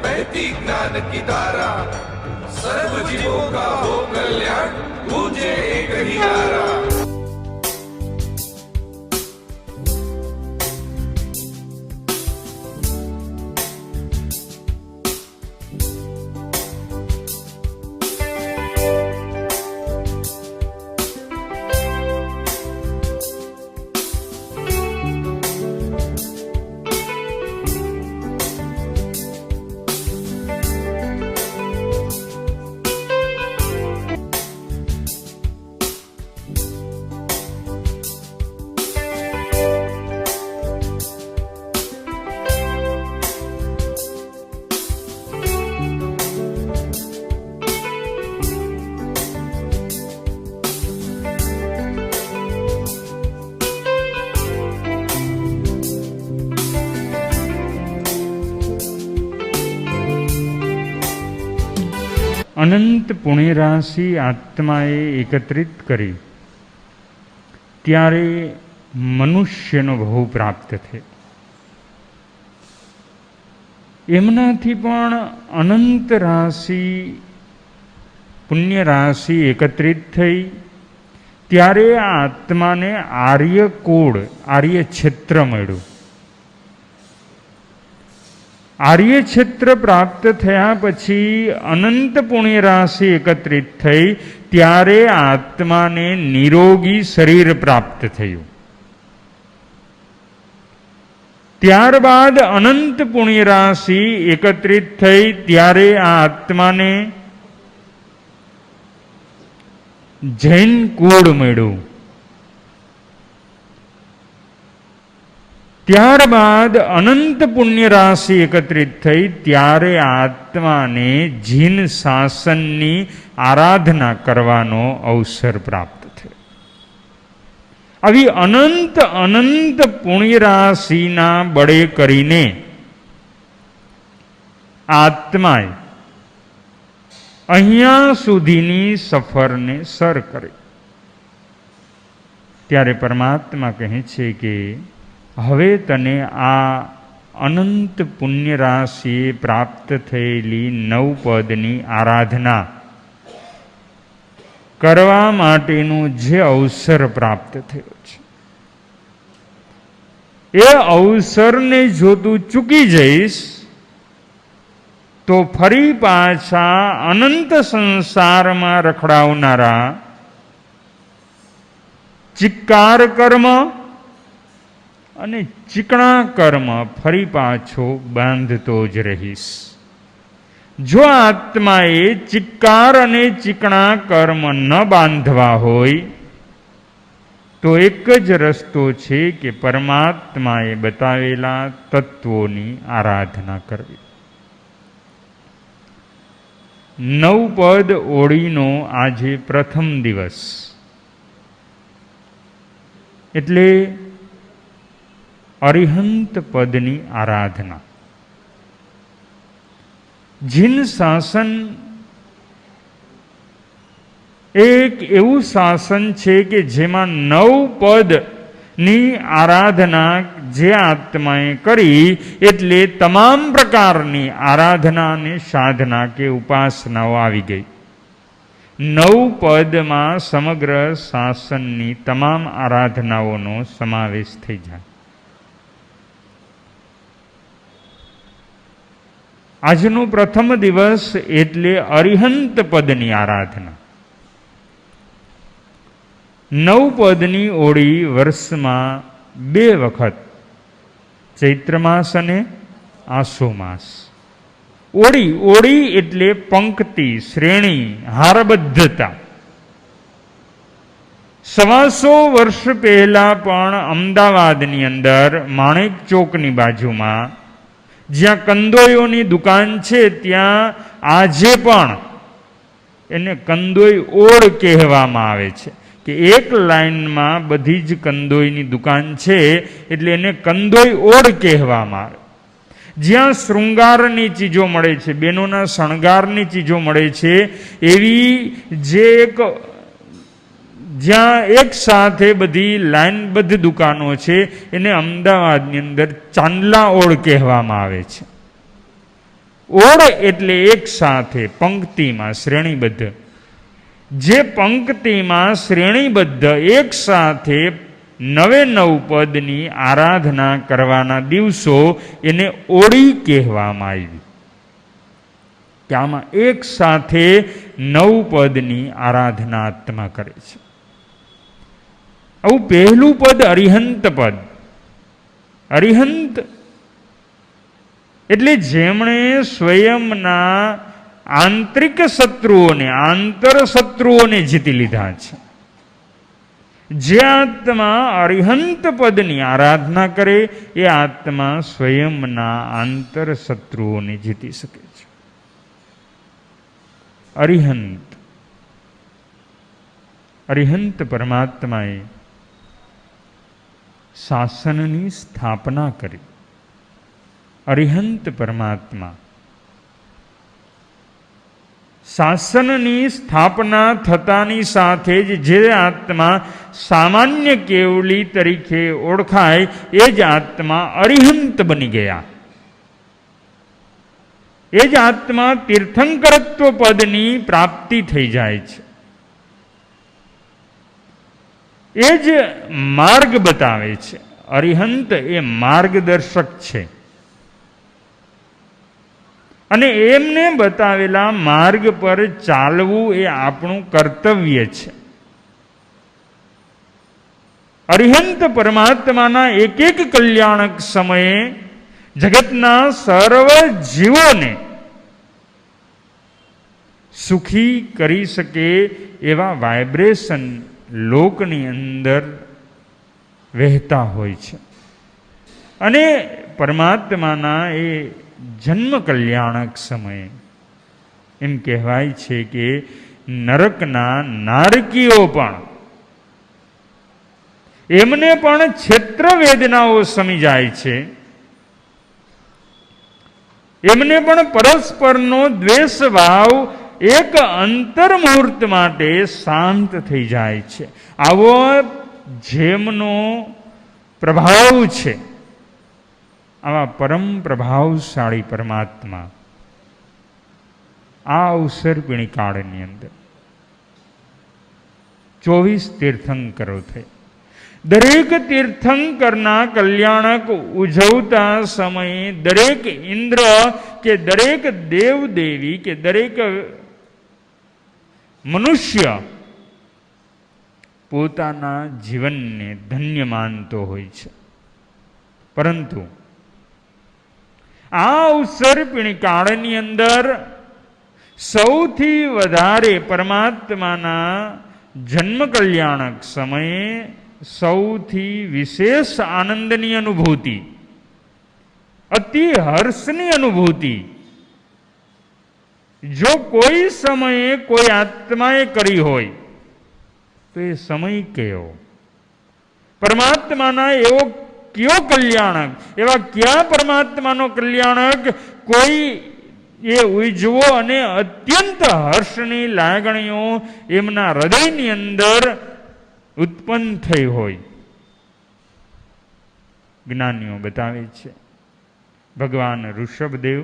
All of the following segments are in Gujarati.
बहती ज्ञान की धारा, सर्व जीवों का हो कल्याण, गूंजे एक ही नारा। અનંત પુણ્યરાશિ આત્માએ એકત્રિત કરી ત્યારે મનુષ્યનો ભવ પ્રાપ્ત થયો. એમનાથી પણ અનંત રાશિ પુણ્ય રાશિ એકત્રિત થઈ ત્યારે આ આત્માને આર્યકુળ આર્ય ક્ષેત્ર મળ્યું. આર્ય ક્ષેત્ર પ્રાપ્ત થયા પછી અનંત પુણ્ય રાશિ એકત્રિત થઈ ત્યારે આત્માને નિરોગી શરીર પ્રાપ્ત થયું. ત્યારબાદ અનંત પુણ્ય રાશિ એકત્રિત થઈ ત્યારે આ આત્માને જૈન કુળ મળ્યું. ત્યારબાદ અનંત પુણ્ય રાશિ એકત્રિત થઈ ત્યારે આત્માને જીન શાસનની આરાધના કરવાનો અવસર પ્રાપ્ત થયો. આવી અનંત અનંત પુણ્ય રાશિના બળે કરીને આત્માએ અહીંયા સુધીની સફરને સર કરી. ત્યારે પરમાત્મા કહે છે કે હવે તને આ અનંત પુણ્ય રાશિએ પ્રાપ્ત થયેલી નવપદની આરાધના કરવા માટેનું જે અવસર પ્રાપ્ત થયો છે એ અવસરને જો તું ચૂકી જઈશ તો ફરી પાછા અનંત સંસારમાં રખડાવનારા ચિક્કાર કર્મ અને ચીકણા કર્મ ફરી પાછો બાંધતો જ રહીશ. જો આત્માએ ચિક્કાર અને ચીકણા કર્મ ન બાંધવા હોય તો એક જ રસ્તો છે કે પરમાત્માએ બતાવેલા તત્વોની આરાધના કરવી. નવપદ ઓળીનો આજે પ્રથમ દિવસ એટલે અરિહંત પદની આરાધના. જીન શાસન એક એવું શાસન છે કે જેમાં નવ પદની આરાધના જે આત્માએ કરી એટલે તમામ પ્રકારની આરાધના અને સાધના કે ઉપાસનાઓ આવી ગઈ. નવ પદમાં સમગ્ર શાસનની તમામ આરાધનાઓનો સમાવેશ થઈ જાય. આજનો પ્રથમ દિવસ એટલે અરિહંત પદની આરાધના. નવ પદની ઓળી વર્ષમાં 2 વખત ચૈત્ર માસ અને આસો માસ. ઓળી એટલે પંક્તિ, શ્રેણી, હારબદ્ધતા. 125 વર્ષ પહેલા પણ અમદાવાદની અંદર માણેક ચોકની બાજુમાં જ્યાં કંદોઈઓની દુકાન છે ત્યાં આજે પણ એને કંદોઈ ઓળ કહેવામાં આવે છે કે એક લાઈનમાં બધી જ કંદોઈની દુકાન છે એટલે એને કંદોઈ ઓળ કહેવામાં આવે. જ્યાં શૃંગારની ચીજો મળે છે, બહેનોના શણગારની ચીજો મળે છે, એવી જે જ્યાં એક સાથે બધી લાઈનબદ્ધ દુકાનો છે એને અમદાવાદની અંદર ચાંદલા ઓળ કહેવામાં આવે છે. ઓળ એટલે એક સાથે પંક્તિમાં શ્રેણીબદ્ધ. જે પંક્તિમાં શ્રેણીબદ્ધ એક સાથે 99 પદની આરાધના કરવાના દિવસો એને ઓળી કહેવામાં આવી. કે આમાં એક સાથે 9 પદની આરાધના આત્મા કરે છે. આવું પહેલું પદ અરિહંત પદ. અરિહંત એટલે જેમણે સ્વયંના આંતરિક શત્રુઓને, આંતર શત્રુઓને જીતી લીધા છે. જે આત્મા અરિહંત પદની આરાધના કરે એ આત્મા સ્વયંના આંતર શત્રુઓને જીતી શકે છે. અરિહંત, અરિહંત પરમાત્માએ શાસનની સ્થાપના કરી. અરિહંત પરમાત્મા શાસનની સ્થાપના થતાની સાથે જ જે આત્મા સામાન્ય કેવલી તરીકે ઓળખાય એ જ આત્મા અરિહંત બની ગયા. એ જ આત્મા તીર્થંકરત્વ પદની પ્રાપ્તિ થઈ જાય છે. એ જ માર્ગ બતાવે છે. અરિહંત એ માર્ગદર્શક છે. અને એમને બતાવેલા માર્ગ પર ચાલવું એ આપણું કર્તવ્ય છે. અરિહંત પરમાત્માના એક એક કલ્યાણક સમયે જગતના સર્વ જીવોને સુખી કરી શકે એવા વાઇબ્રેશન લોકની અંદર વહેતા હોય છે. અને પરમાત્માના એ જન્મ કલ્યાણક સમયે એમ કહેવાય છે કે નરકના નારકીઓ પણ એમને પણ ક્ષેત્ર વેદનાઓ સમી જાય છે. એમને પણ પરસ્પરનો દ્વેષ ભાવ એક અંતર મુહૂર્ત માટે શાંત થઈ જાય છે. આવો જેમનો પ્રભાવ છે, આવા પરમ પ્રભાવશાળી પરમાત્મા આ અવસરપીણી કાળની અંદર 24 તીર્થંકરો થઈ. દરેક તીર્થંકરના કલ્યાણક ઉજવતા સમયે દરેક ઇન્દ્ર કે દરેક દેવદેવી કે દરેક મનુષ્ય પોતાના જીવનને ધન્ય માનતો હોય છે. પરંતુ આ અવસરપીણી કાળની અંદર સૌથી વધારે પરમાત્માના જન્મ કલ્યાણક સમયે સૌથી વિશેષ આનંદની અનુભૂતિ, અતિ હર્ષની અનુભૂતિ જો કોઈ સમયે કોઈ આત્માએ કરી હોય તો એ સમય કયો? પરમાત્માના એવો કયો કલ્યાણક, એવા ક્યાં પરમાત્માનો કલ્યાણક કોઈ એ ઉજવો અને અત્યંત હર્ષની લાગણીઓ એમના હૃદયની અંદર ઉત્પન્ન થઈ હોય? જ્ઞાનીઓ બતાવે છે ભગવાન ઋષભદેવ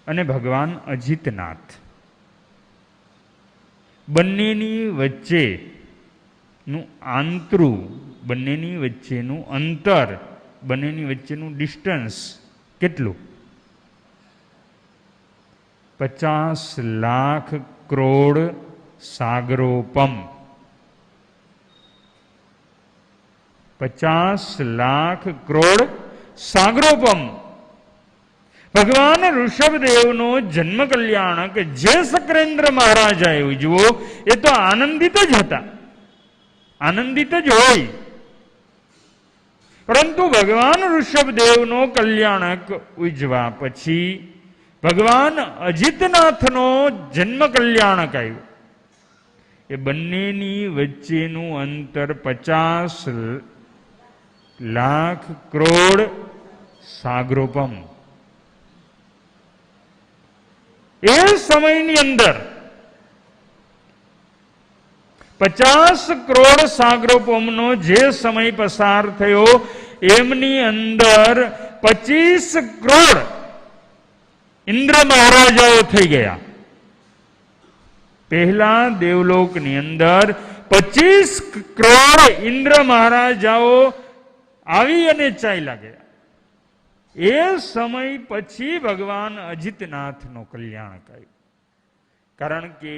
અને ભગવાન અજિતનાથ બંનેની વચ્ચેનું આંતરું, બંનેની વચ્ચેનું અંતર, બંનેની વચ્ચેનું ડિસ્ટન્સ કેટલું? 50 લાખ કરોડ સાગરોપમ. 50 લાખ કરોડ સાગરોપમ. ભગવાન ઋષભદેવનો જન્મ કલ્યાણક જે શકરેન્દ્ર મહારાજાએ ઉજવો એ તો આનંદિત જ હતા, આનંદિત જ હોય. પરંતુ ભગવાન ઋષભદેવનો કલ્યાણક ઉજવા પછી ભગવાન અજિતનાથનો જન્મ કલ્યાણક આવ્યું. એ બંનેની વચ્ચેનું અંતર 50 લાખ કરોડ સાગરોપમ. એ સમયની અંદર 50 કરોડ સાગરોપમનો જે સમય પસાર થયો એમની અંદર 25 કરોડ ઇન્દ્ર મહારાજાઓ થઈ ગયા. પહેલા દેવલોકની અંદર 25 કરોડ ઇન્દ્ર મહારાજાઓ આવી અને ચાલ્યા ગયા. એ સમય પછી ભગવાન અજિતનાથનું કલ્યાણ કર્યું. કારણ કે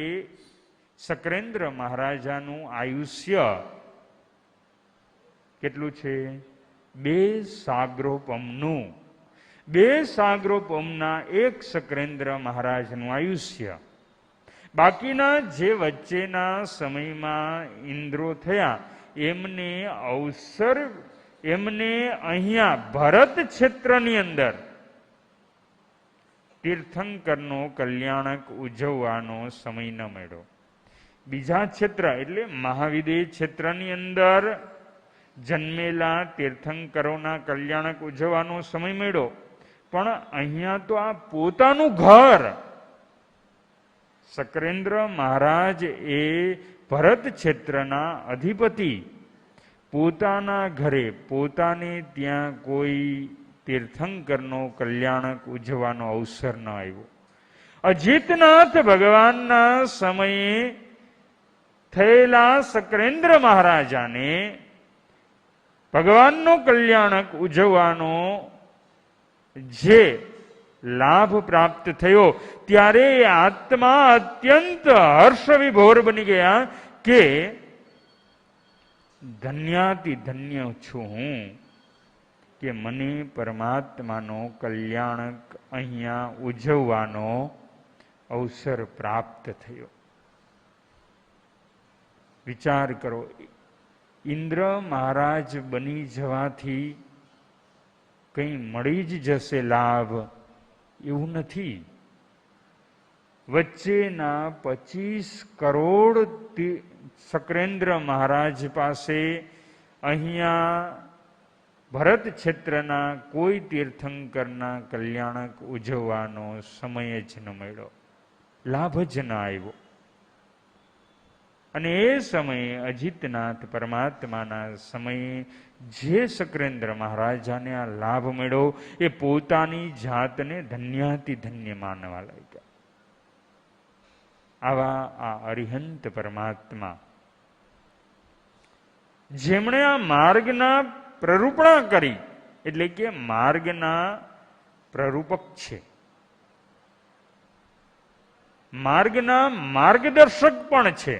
શકરેન્દ્ર મહારાજાનું આયુષ્ય કેટલું છે? 2 સાગ્રોપમનું. 2 સાગ્રોપમના 1 શકરેન્દ્ર મહારાજનું આયુષ્ય. બાકીના જે વચ્ચેના સમયમાં ઇન્દ્રો થયા એમને અવસર, એમને અહીંયા ભરત ક્ષેત્રની અંદર તીર્થંકરનો કલ્યાણક ઉજવવાનો સમય ન મળ્યો. બીજા ક્ષેત્ર એટલે મહાવિદેય ક્ષેત્રની અંદર જન્મેલા તીર્થંકરોના કલ્યાણક ઉજવવાનો સમય મળ્યો. પણ અહીંયા તો આ પોતાનું ઘર, શકરેન્દ્ર મહારાજ એ ભરત ક્ષેત્રના અધિપતિ, પોતાના ઘરે પોતાને ત્યાં કોઈ તીર્થંકરનો કલ્યાણક ઉજવવાનો અવસર ન આવ્યો. અજિતનાથ ભગવાનના સમયે થયેલા શકરેન્દ્ર મહારાજાને ભગવાનનો કલ્યાણક ઉજવવાનો જે લાભ પ્રાપ્ત થયો ત્યારે આત્મા અત્યંત હર્ષ વિભોર બની ગયા કે ધન્યાતિ ધન્ય છું હું કે મને પરમાત્માનો કલ્યાણક અહીંયા ઉજવવાનો અવસર પ્રાપ્ત થયો. વિચાર કરો, ઇન્દ્ર મહારાજ બની જવાથી કંઈ મળી જ જશે લાભ એવું નથી. વચ્ચેના 25 કરોડ શકરેન્દ્ર મહારાજ પાસે અહીંયા ભરત ક્ષેત્રના કોઈ તીર્થંકરના કલ્યાણક ઉજવવાનો સમય જ ન મળ્યો, લાભ જ ન આવ્યો. અને એ સમયે અજિતનાથ પરમાત્માના સમયે જે શકરેન્દ્ર મહારાજાને આ લાભ મળ્યો એ પોતાની જાતને ધન્યાતિ ધન્ય માનવા લાગ્યા. આવા આ અરિહંત પરમાત્મા જેમણે આ માર્ગના પ્રરૂપણા કરી, એટલે કે માર્ગના પ્રરૂપક છે, માર્ગના માર્ગદર્શક પણ છે.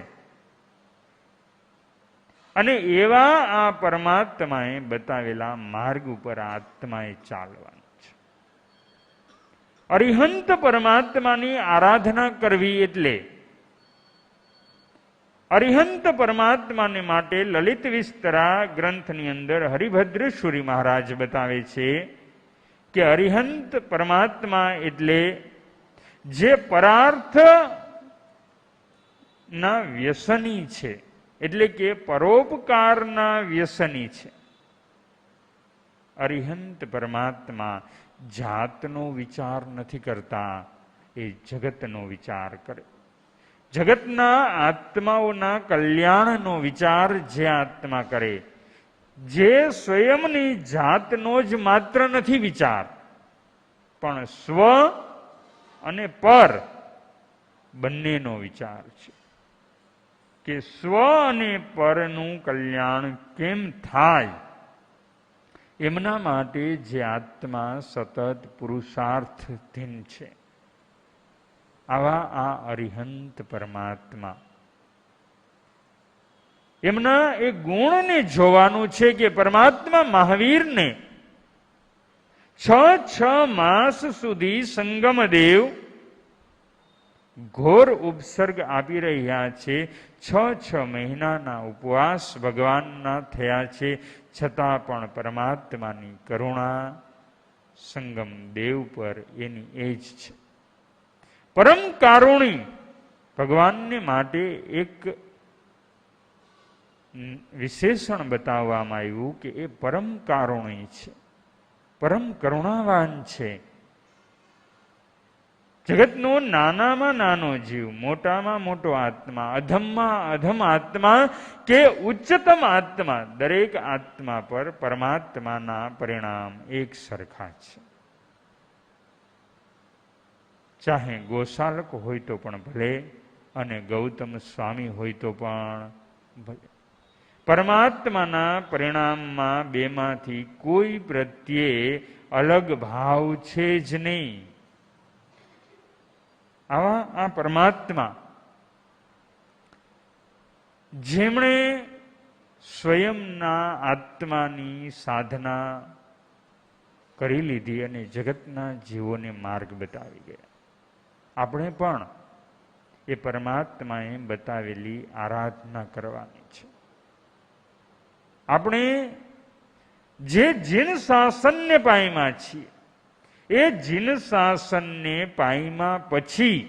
અને એવા આ પરમાત્માએ બતાવેલા માર્ગ ઉપર આત્માએ ચાલવાનું છે. અરિહંત પરમાત્માની આરાધના કરવી એટલે અરિહંત પરમાત્માને માટે લલિત વિસ્તરા ગ્રંથની અંદર હરિભદ્રેશ્વરી મહારાજ બતાવે છે કે અરિહંત પરમાત્મા એટલે જે પરાર્થ ના વ્યસની છે, એટલે કે પરોપકારના વ્યસની છે. અરિહંત પરમાત્મા જાતનો વિચાર નથી કરતા, એ જગતનો વિચાર કરે. જગતના આત્માઓના કલ્યાણનો વિચાર જે આત્મા કરે, જે સ્વયંની જાતનો જ માત્ર નથી વિચાર, પણ સ્વ અને પર બંનેનો વિચાર છે કે સ્વ અને પરનું કલ્યાણ કેમ થાય. એમના માટે જે આત્મા સતત પુરુષાર્થધીન છે, આવા આ અરિહંત પરમાત્મા, એમના એ ગુણને જોવાનું છે કે પરમાત્મા મહાવીરને 6 માસ સુધી સંગમદેવ ઘોર ઉપસર્ગ આપી રહ્યા છે. 6 મહિનાના ઉપવાસ ભગવાનના થયા છે, છતાં પણ પરમાત્માની કરુણા સંગમ દેવ પર એની એ જ છે. પરમ કારુણી ભગવાનને માટે એક વિશેષણ બતાવવામાં આવ્યું કે એ પરમ કારુણી છે, પરમ કરુણાવાન છે. જગતનો નાનામાં નાનો જીવ, મોટામાં મોટો આત્મા, અધમમાં અધમ આત્મા કે ઉચ્ચતમ આત્મા, દરેક આત્મા પર પરમાત્માના પરિણામ એક સરખા છે. ચાહે ગોશાલક હોય તો પણ ભલે અને ગૌતમ સ્વામી હોય તો પણ ભલે. પરમાત્માના પરિણામમાં બેમાંથી કોઈ પ્રત્યે અલગ ભાવ છે જ નહીં. આવા આ પરમાત્મા જેમણે સ્વયંના આત્માની સાધના કરી લીધી અને જગતના જીવોને માર્ગ બતાવી ગયા. આપણે પણ એ પરમાત્માએ બતાવેલી આરાધના કરવાની છે. આપણે જે જીન શાસનને પામ્યા છીએ એ જીન શાસનને પામ્યા પછી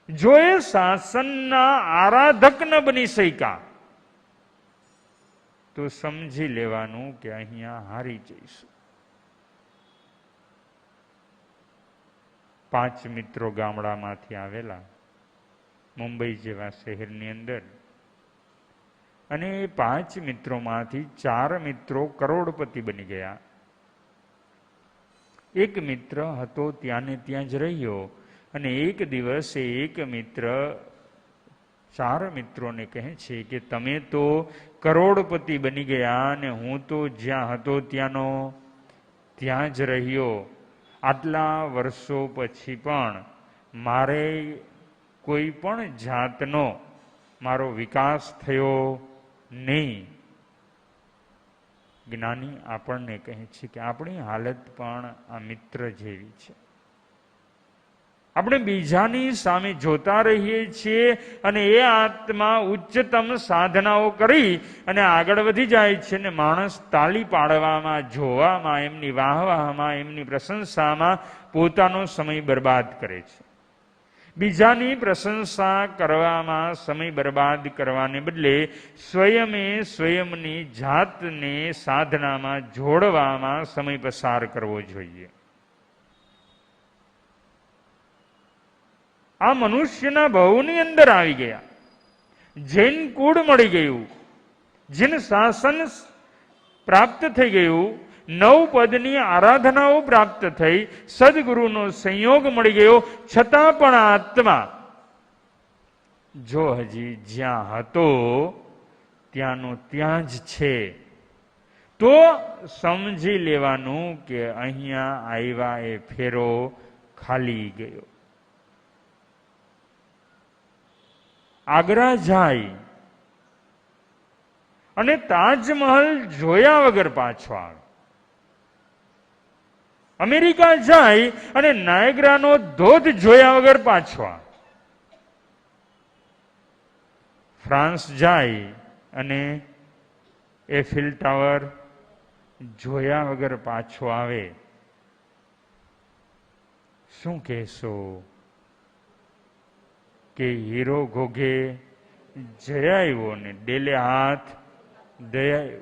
જો એ શાસનના આરાધક ન બની શક્યા તો સમજી લેવાનું કે અહીંયા હારી જઈશું. 5 મિત્રો ગામડામાંથી આવેલા મુંબઈ જેવા શહેરની અંદર, અને એ 5 મિત્રોમાંથી 4 મિત્રો કરોડપતિ બની ગયા. એક મિત્ર હતો ત્યાં ને ત્યાં જ રહ્યો, અને એક દિવસે એક મિત્ર 4 મિત્રોને કહે છે કે તમે તો કરોડપતિ બની ગયા અને હું તો જ્યાં હતો ત્યાંનો ત્યાં જ રહ્યો. આટલા વર્ષો પછી પણ મારે કોઈ પણ જાતનો મારો વિકાસ થયો નહીં. જ્ઞાની આપણને કહે છે કે આપણી હાલત પણ આ મિત્ર જેવી છે. આપણે બીજાની સામે જોતા રહીએ છીએ અને એ આત્મા ઉચ્ચતમ સાધનાઓ કરી અને આગળ વધી જાય છે ને માણસ તાળી પાડવામાં, જોવામાં, એમની વાહવાહમાં, એમની પ્રશંસામાં પોતાનો સમય બરબાદ કરે છે. બીજાની પ્રશંસા કરવામાં સમય બરબાદ કરવાને બદલે સ્વયમે સ્વયંની જાતને સાધનામાં જોડવામાં સમય પસાર કરવો જોઈએ. આ મનુષ્યના ભવની અંદર આવી ગયા. જૈન કુળ મળી ગયું, જીન શાસન પ્રાપ્ત થઈ ગયું, 9 પદની આરાધનાઓ પ્રાપ્ત થઈ, સદગુરુનો સંયોગ મળી ગયો. છતાં પણ આત્મા જો હજી જ્યાં હતો ત્યાંનો ત્યાં જ છે તો સમજી લેવાનું કે અહીંયા આવ્યા એ ફેરો ખાલી ગયો. આગ્રા જાય અને તાજમહલ જોયા વગર પાછો આવે. અમેરિકા જાય અને નાયગ્રાનો ધોધ જોયા વગર પાછો આવે. ફ્રાન્સ જાય અને એફિલ ટાવર જોયા વગર પાછો આવે. શું કહેશો કે હીરો ઘોઘે જયાયો ને ડેલે હાથ દયાયો,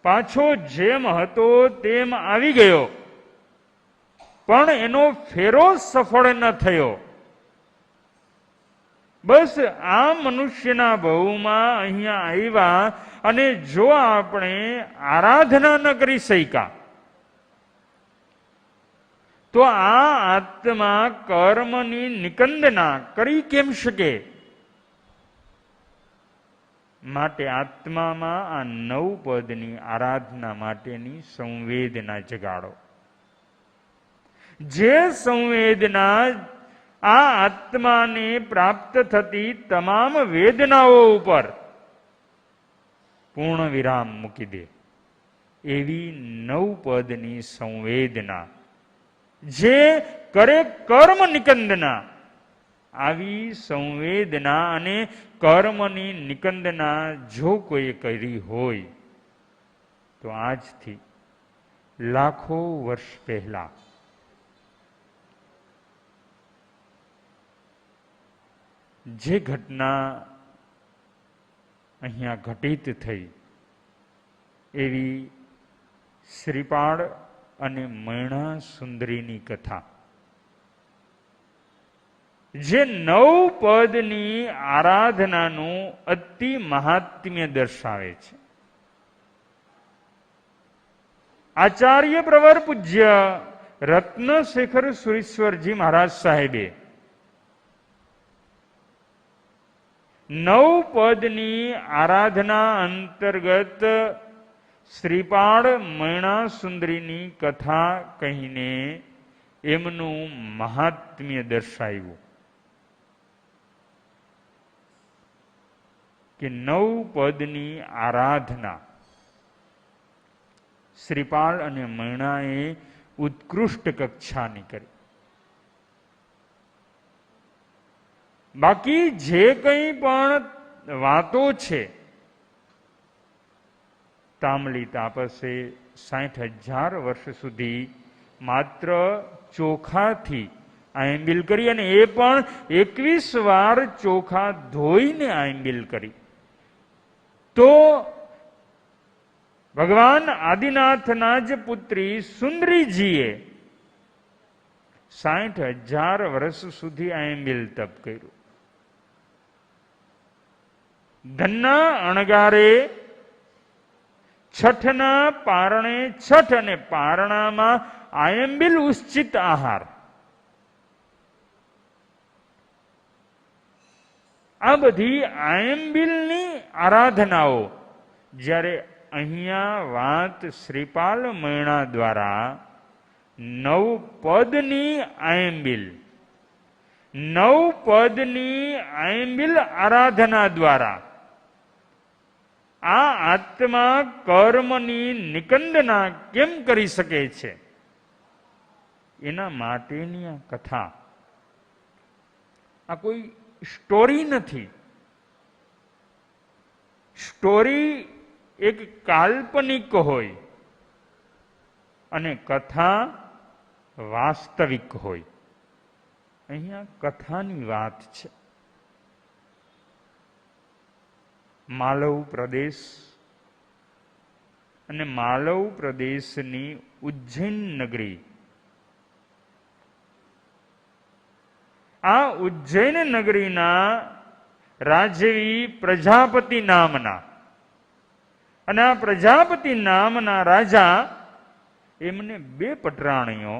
પાછો જેમ હતો તેમ આવી ગયો, પણ એનો ફેરો સફળ ન થયો. બસ આ મનુષ્યના ભવમાં અહીંયા આવ્યા અને જો આપણે આરાધના ન કરી શક્યા તો આ આત્મા કર્મની નિકંદના કરી કેમ શકે? માટે આત્મામાં આ 9 પદની આરાધના માટેની સંવેદના જગાડો. જે સંવેદના આ આત્માને પ્રાપ્ત થતી તમામ વેદનાઓ ઉપર પૂર્ણ વિરામ મૂકી દે એવી 9 પદની સંવેદના, જે કરે કર્મ નિકંદના, આવી સંવેદના અને કર્મની નિકંદના જો કોઈ કરી હોય તો આજથી લાખો વર્ષ પહેલા જે ઘટના અહીંયા ઘટિત થઈ એવી શ્રીપાળ અને મૈણા સુંદરીની કથા, જે 9 પદની આરાધનાનું અતિ મહાત્મ્ય દર્શાવે છે. આચાર્ય પ્રવર પૂજ્ય રત્નશેખર સુરેશ્વરજી મહારાજ સાહેબે 9 પદની આરાધના અંતર્ગત શ્રીપાળ મૈણા સુંદરીની કથા કહીને એમનું મહાત્મ્ય દર્શાવ્યું કે 9 પદની આરાધના શ્રીપાળ અને મૈણાએ ઉત્કૃષ્ટ કક્ષાની કરી. બાકી જે કંઈ પણ વાતો છે, તાંબલી તાપસે 60,000 વર્ષ સુધી માત્ર ચોખાથી આંબિલ કરી, અને એ પણ 21 વાર ચોખા ધોઈને આંબિલ કરી. તો ભગવાન આદિનાથના જ પુત્રી સુંદરીજીએ 60,000 વર્ષ સુધી આંબિલ તપ કર્યું. ધનના અણગારે છઠના પારણે છઠ, અને પારણામાં આયંબિલ ઉશ્ચિત આહાર. આ બધી આયંબિલની આરાધનાઓ જ્યારે અહીંયા વાત શ્રીપાલ મૈણા દ્વારા 9 પદની આયંબિલ, 9 પદની આયંબિલ આરાધના દ્વારા આ આત્મા કર્મની નિકંદના કેમ કરી શકે છે, એના માટેની આ કથા. આ કોઈ સ્ટોરી નથી. સ્ટોરી એક કાલ્પનિક હોય અને કથા વાસ્તવિક હોય. અહીંયા કથાની વાત છે. માલવ પ્રદેશ અને માલવ પ્રદેશની ઉજ્જૈન નગરી, આ ઉજ્જૈન નગરીના રાજવી પ્રજાપતિ નામના, અને આ પ્રજાપતિ નામના રાજા, એમને 2 પટરાણીઓ,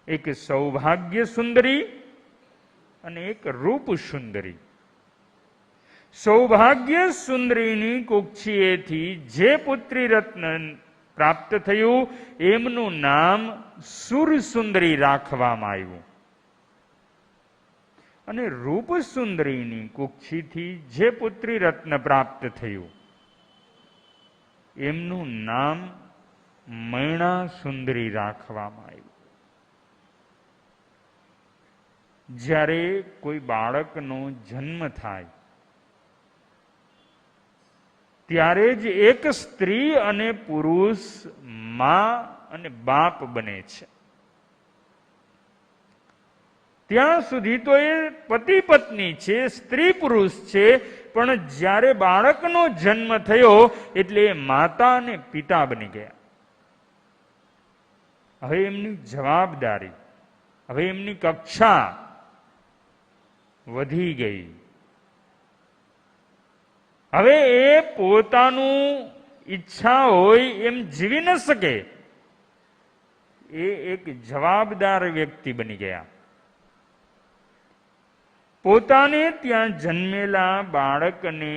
એક સૌભાગ્ય સુંદરી અને એક રૂપ સુંદરી. સૌભાગ્ય સુંદરીની કુક્ષીએથી જે પુત્રી રત્ન પ્રાપ્ત થયું એમનું નામ સુરસુંદરી રાખવામાં આવ્યું, અને રૂપ સુંદરીની કુક્ષીથી જે પુત્રી રત્ન પ્રાપ્ત થયું એમનું નામ મૈણા સુંદરી રાખવામાં આવ્યું. જ્યારે કોઈ બાળકનો જન્મ થાય ત્યારે જ એક સ્ત્રી અને પુરુષ માં અને બાપ બને છે. ત્યાં સુધી તો એ પતિ પત્ની છે, સ્ત્રી પુરુષ છે, પણ જ્યારે બાળકનો જન્મ થયો એટલે એ માતા અને પિતા બની ગયા. હવે એમની જવાબદારી, હવે એમની કક્ષા વધી ગઈ. હવે એ પોતાનું ઈચ્છા હોય એમ જીવી ન શકે. એ એક જવાબદાર વ્યક્તિ બની ગયા. પોતાને ત્યાં જન્મેલા બાળકને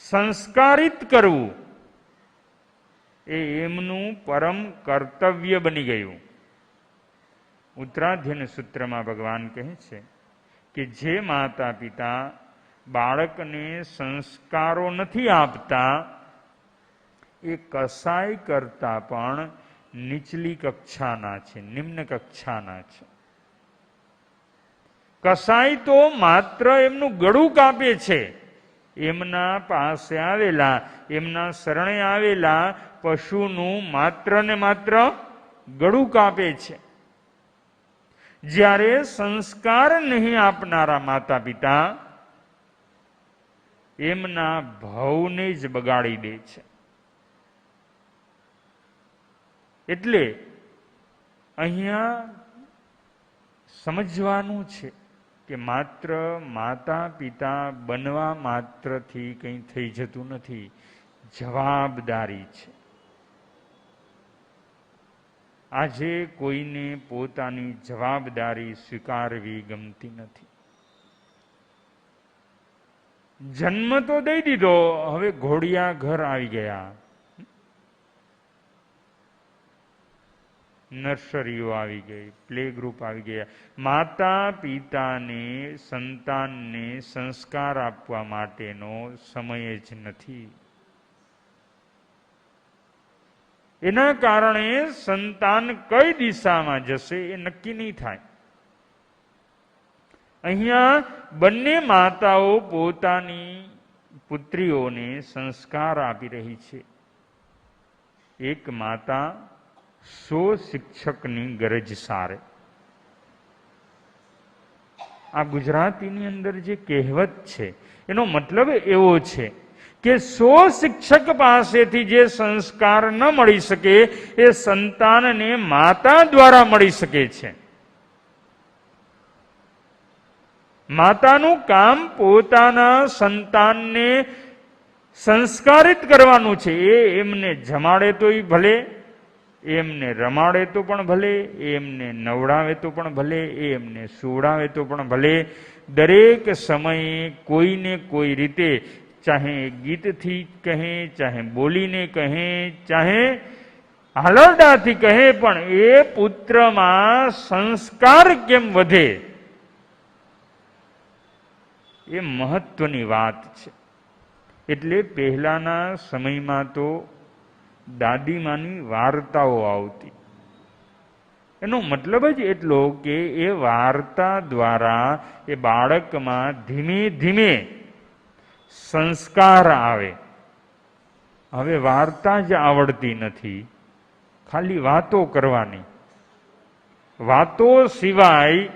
સંસ્કારિત કરવું એ એમનું પરમ કર્તવ્ય બની ગયું. ઉત્તરાધ્યન સૂત્રમાં ભગવાન કહે છે કે જે માતા પિતા બાળકને સંસ્કારો નથી આપતા એ કસાય કરતા પણ નીચલી કક્ષાના છે, નિમ્ન કક્ષાના છે. કસાય તો માત્ર એમનું ગળું કાપે છે. એમના પાસે આવેલા, એમના શરણે આવેલા પશુનું માત્ર ને માત્ર ગળું કાપે છે. જ્યારે સંસ્કાર નહીં આપનારા માતા પિતા એમના ભાવને જ બગાડી દે છે. એટલે અહીંયા સમજવાનું છે કે માત્ર માતા પિતા બનવા માત્રથી કંઈ થઈ જતું નથી. જવાબદારી છે. આજે કોઈને પોતાની જવાબદારી સ્વીકારવી ગમતી નથી. જન્મ તો દઈ દીધો, હવે ઘોડિયા ઘર આવી ગયા, નર્સરીઓ આવી ગઈ, પ્લે ગ્રુપ આવી ગયા. માતા પિતાને સંતાનને સંસ્કાર આપવા માટેનો સમય જ નથી. એના કારણે સંતાન કઈ દિશામાં જશે એ નક્કી નહીં થાય. અહીંયા બંને માતાઓ પોતાની પુત્રીઓને સંસ્કાર આપી રહી છે. એક માતા 100 શિક્ષકની ગરજ સારે. આ ગુજરાતીની અંદર જે કહેવત છે એનો મતલબ એવો છે કે 100 શિક્ષક પાસેથી જે સંસ્કાર ન મળી શકે એ સંતાનને માતા દ્વારા મળી શકે છે. માતાનું કામ પોતાના સંતાનને સંસ્કારિત કરવાનું છે. એ એમને જમાડે તોય ભલે, એમને રમાડે તો પણ ભલે, એમને નવડાવે તો પણ ભલે, એમને સુવડાવે તો પણ ભલે, દરેક સમયે કોઈને કોઈ રીતે, ચાહે ગીતથી કહે, ચાહે બોલીને કહે, ચાહે હાલરડાથી કહે, પણ એ પુત્રમાં સંસ્કાર કેમ વધે એ મહત્વની વાત છે. એટલે પહેલાના સમયમાં તો દાદીમાની વાર્તાઓ આવતી. એનો મતલબ જ એટલો કે એ વાર્તા દ્વારા એ બાળકમાં ધીમે ધીમે સંસ્કાર આવે. હવે વાર્તા જ આવડતી નથી, ખાલી વાતો કરવાની. વાતો સિવાય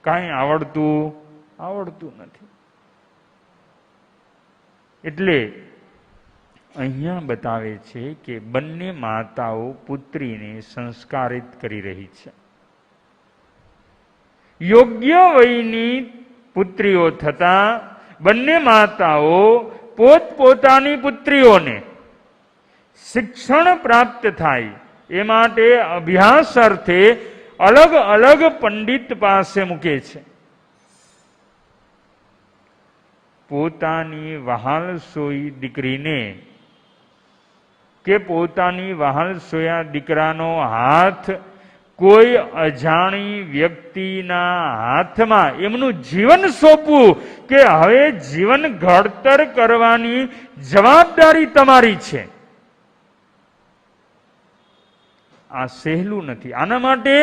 કાંઈ આવડતું નથી. એટલે અહીંયા બતાવે છે કે બંને માતાઓ પુત્રીને સંસ્કારિત કરી રહી છે. યોગ્ય વયની પુત્રીઓ થતા બંને માતાઓ પોતપોતાની પુત્રીઓને શિક્ષણ પ્રાપ્ત થાય એ માટે અભ્યાસ અર્થે અલગ અલગ પંડિત પાસે મૂકે છે. પોતાની વહાલસોઈ દીકરીને કે પોતાની વહાલસોયા દીકરાનો હાથ કોઈ અજાણી વ્યક્તિના હાથમાં એમનું જીવન સોંપવું કે હવે જીવન ઘડતર કરવાની જવાબદારી તમારી છે, આ સહેલું નથી. આના માટે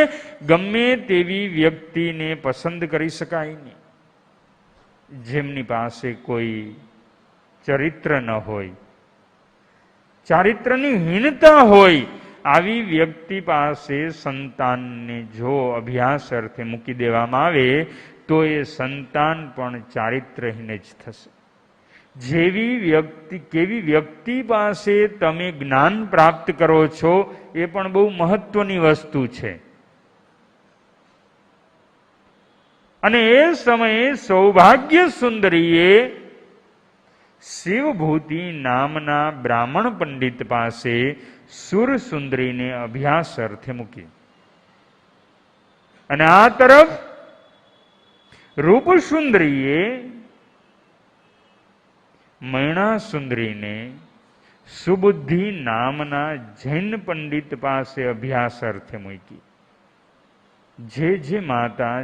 ગમે તેવી વ્યક્તિને પસંદ કરી શકાય નહીં. જેમની પાસે કોઈ ચરિત્ર ન હોય, ચારિત્રની હીનતા હોય, આવી વ્યક્તિ પાસે સંતાનને જો અભ્યાસ અર્થે મૂકી દેવામાં આવે તો એ સંતાન પણ ચારિત્રહીન જ થશે. કેવી વ્યક્તિ પાસે તમે જ્ઞાન પ્રાપ્ત કરો છો એ પણ બહુ મહત્વની વસ્તુ છે. અને એ સમયે સૌભાગ્ય સુંદરીએ શિવભૂતિ નામના બ્રાહ્મણ પંડિત પાસે સુર સુંદરીને અભ્યાસ અર્થે મૂકી. અને આ તરફ રૂપ સુંદરીએ મૈણા સુંદરીને સુબુદ્ધિ નામના જૈન પંડિત પાસે અભ્યાસ અર્થે મૂકી. જે માતા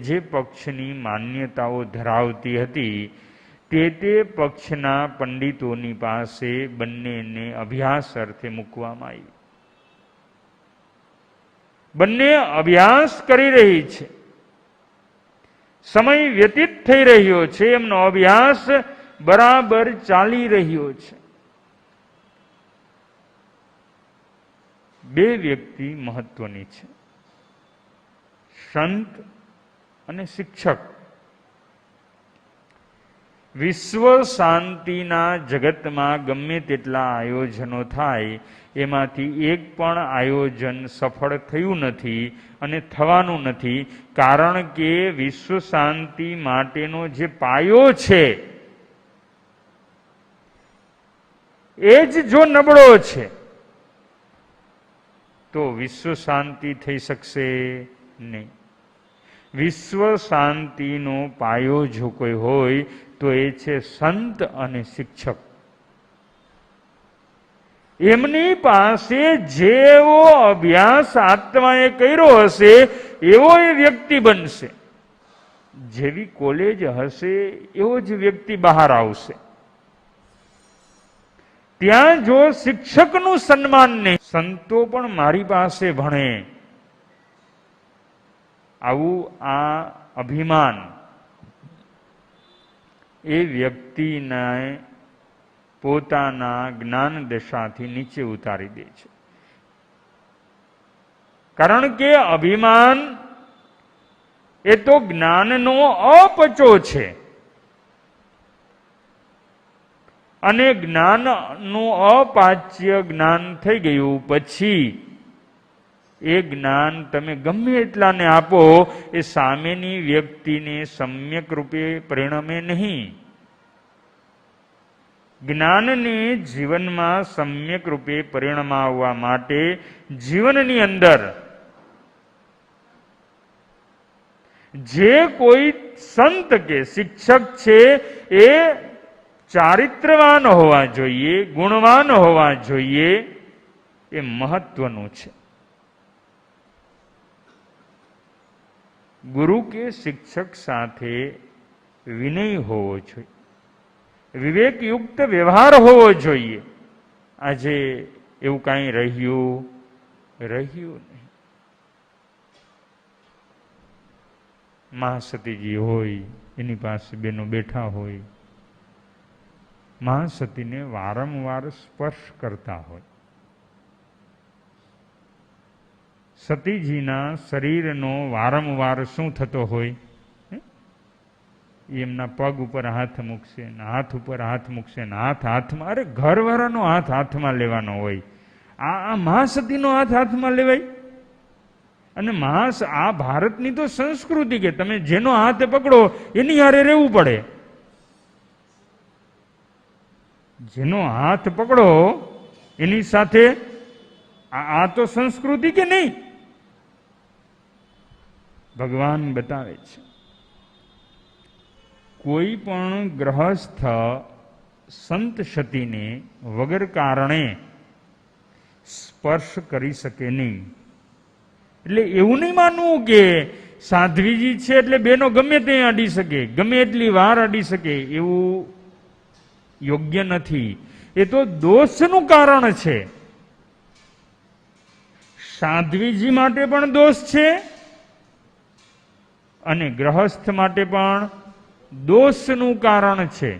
જે પક્ષની માન્યતાઓ ધરાવતી હતી તે પક્ષના પંડિતોની પાસે બંનેને અભ્યાસ અર્થે મૂકવામાં આવી. બંને અભ્યાસ કરી રહી છે, સમય વ્યતીત થઈ રહ્યો છે, એમનો અભ્યાસ બરાબર ચાલી રહ્યો છે. બે વ્યક્તિ મહત્વની છે, સંત અને શિક્ષક. વિશ્વ શાંતિના જગતમાં ગમે તેટલા આયોજનો થાય, એમાંથી એક પણ આયોજન સફળ થયું નથી અને થવાનું નથી. કારણ કે વિશ્વ શાંતિ માટેનો જે પાયો છે એ જ જો નબળો છે તો વિશ્વ શાંતિ થઈ શકશે નહીં. વિશ્વ શાંતિનો પાયો જો કોઈ હોય તો એ છે સંત અને શિક્ષક. એમની પાસે જેવો અભ્યાસ આત્માએ કર્યો હશે એવો એ વ્યક્તિ બનશે. જેવી કોલેજ હશે એવો જ વ્યક્તિ બહાર આવશે. ત્યાં જો શિક્ષકનું સન્માન નહીં, સંતો પણ મારી પાસે ભણે, આવું આ અભિમાન એ વ્યક્તિને પોતાના જ્ઞાન દશાથી નીચે ઉતારી દે છે. કારણ કે અભિમાન એ તો જ્ઞાનનો અપચો છે. અને જ્ઞાનનું અપાચ્ય જ્ઞાન થઈ ગયું પછી એ જ્ઞાન તમે ગમે એટલાને આપો એ સામેની વ્યક્તિને સમ્યક રૂપે પરિણમે નહીં. જ્ઞાનને જીવનમાં સમ્યક રૂપે પરિણમાવવા માટે જીવનની અંદર જે કોઈ સંત કે શિક્ષક છે એ ચારિત્રવાન હોવા જોઈએ, ગુણવાન હોવા જોઈએ. એ મહત્વનું છે. ગુરુ કે શિક્ષક સાથે વિનય હોવો જોઈએ, વિવેકયુક્ત વ્યવહાર હોવો જોઈએ. આજે એવું કાંઈ રહ્યું નહીં. મહાસતીજી હોય, એની પાસે બેનો બેઠા હોય, મહાસતીને વારંવાર સ્પર્શ કરતા હોય. સતીજીના શરીરનો વારંવાર શું થતો હોય? એમના પગ ઉપર હાથ મૂકશે, હાથ ઉપર હાથ મૂકશે, હાથમાં, અરે ઘરવાળાનો હાથ હાથમાં લેવાનો હોય. આ મહાસતીનો હાથ હાથમાં લેવાય? અને આ ભારતની તો સંસ્કૃતિ કે તમે જેનો હાથ પકડો એની હારે રહેવું પડે. જેનો હાથ પકડો એની સાથે, આ તો સંસ્કૃતિ કે નહીં? ભગવાન બતાવે છે કોઈ પણ ગ્રહસ્થ સંત સતીને વગર કારણે સ્પર્શ કરી શકે નહીં. એટલે એવું નહીં માનવું કે સાધ્વીજી છે એટલે બેનો ગમે ત્યાં અડી શકે, ગમે એટલી વાર અડી શકે, એવું યોગ્ય નથી. એ તો દોષનું કારણ છે. સાધ્વીજી માટે પણ દોષ છે અને ગ્રહસ્થ માટે પણ દોષનું કારણ છે.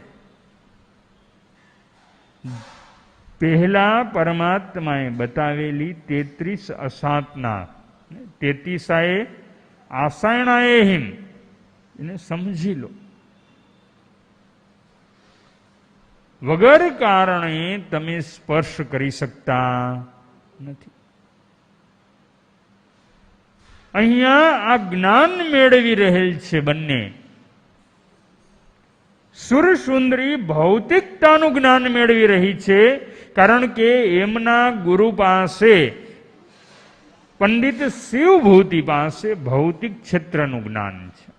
પહેલા પરમાત્માએ બતાવેલી 33 અસાતના, 33 આસાયણાએ હિમ, એને સમજી લો. વગર કારણે તમે સ્પર્શ કરી શકતા નથી. અહીંયા આ જ્ઞાન મેળવી રહેલ છે બંને. સુરસુંદરી ભૌતિકતાનું જ્ઞાન મેળવી રહી છે કારણ કે એમના ગુરુ પાસે, પંડિત શિવભૂતિ પાસે ભૌતિક ક્ષેત્રનું જ્ઞાન છે.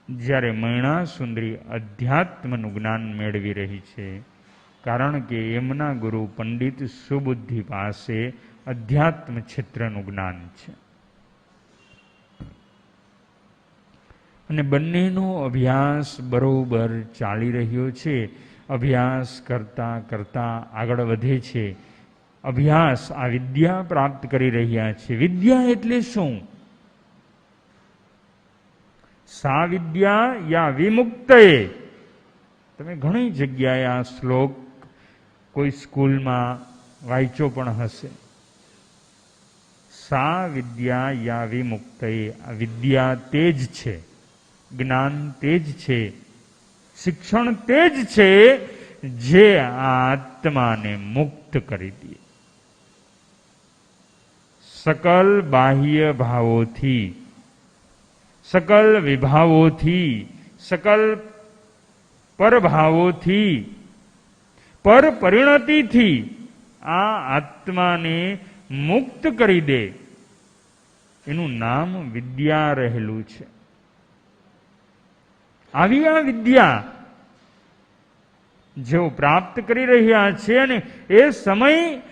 જ્યારે મૈણા સુંદરી અધ્યાત્મનું જ્ઞાન મેળવી રહી છે કારણ કે એમના ગુરુ પંડિત સુબુદ્ધિ પાસે અધ્યાત્મ ક્ષેત્રનું જ્ઞાન છે. અને બંનેનો અભ્યાસ બરોબર ચાલી રહ્યો છે. અભ્યાસ કરતા કરતા આગળ વધે છે. અભ્યાસ, આ વિદ્યા પ્રાપ્ત કરી રહ્યા છે. વિદ્યા એટલે શું? સા વિદ્યા યા વિમુક્તએ. તમે ઘણી જગ્યાએ આ શ્લોક કોઈ સ્કૂલમાં વાંચ્યો પણ હશે. સા વિદ્યા યા વિમુક્તએ. આ વિદ્યા તેજ છે, જ્ઞાન તેજ છે, શિક્ષણ તેજ છે જે આત્માને મુક્ત કરી દે. સકલ બાહ્ય ભાવોથી, સકલ વિભાવોથી, સકલ પરભાવોથી, પર પરિણતિથી આ આત્માને મુક્ત કરી દે, એનું નામ વિદ્યા રહેલું છે. આવી આ વિદ્યા જેઓ પ્રાપ્ત કરી રહ્યા છે, અને એ સમય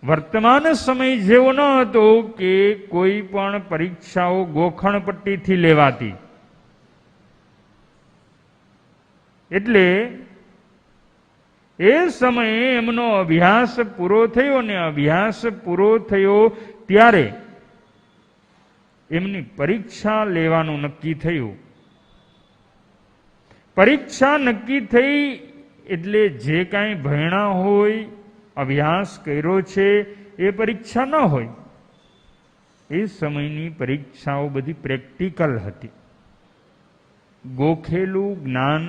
વર્તમાન સમય જેવો ન હતો કે કોઈ પણ પરીક્ષાઓ ગોખણ પટ્ટીથી લેવાતી. એટલે એ સમયે એમનો અભ્યાસ પૂરો થયો, ને અભ્યાસ પૂરો થયો ત્યારે એમની પરીક્ષા લેવાનું નક્કી થયું. પરીક્ષા નક્કી થઈ એટલે જે કાંઈ ભણ્યા હોય, અભ્યાસ કર્યો છે, એ પરીક્ષા ન હોય. એ સમયની પરીક્ષાઓ બધી પ્રેક્ટિકલ હતી. ગોખેલું જ્ઞાન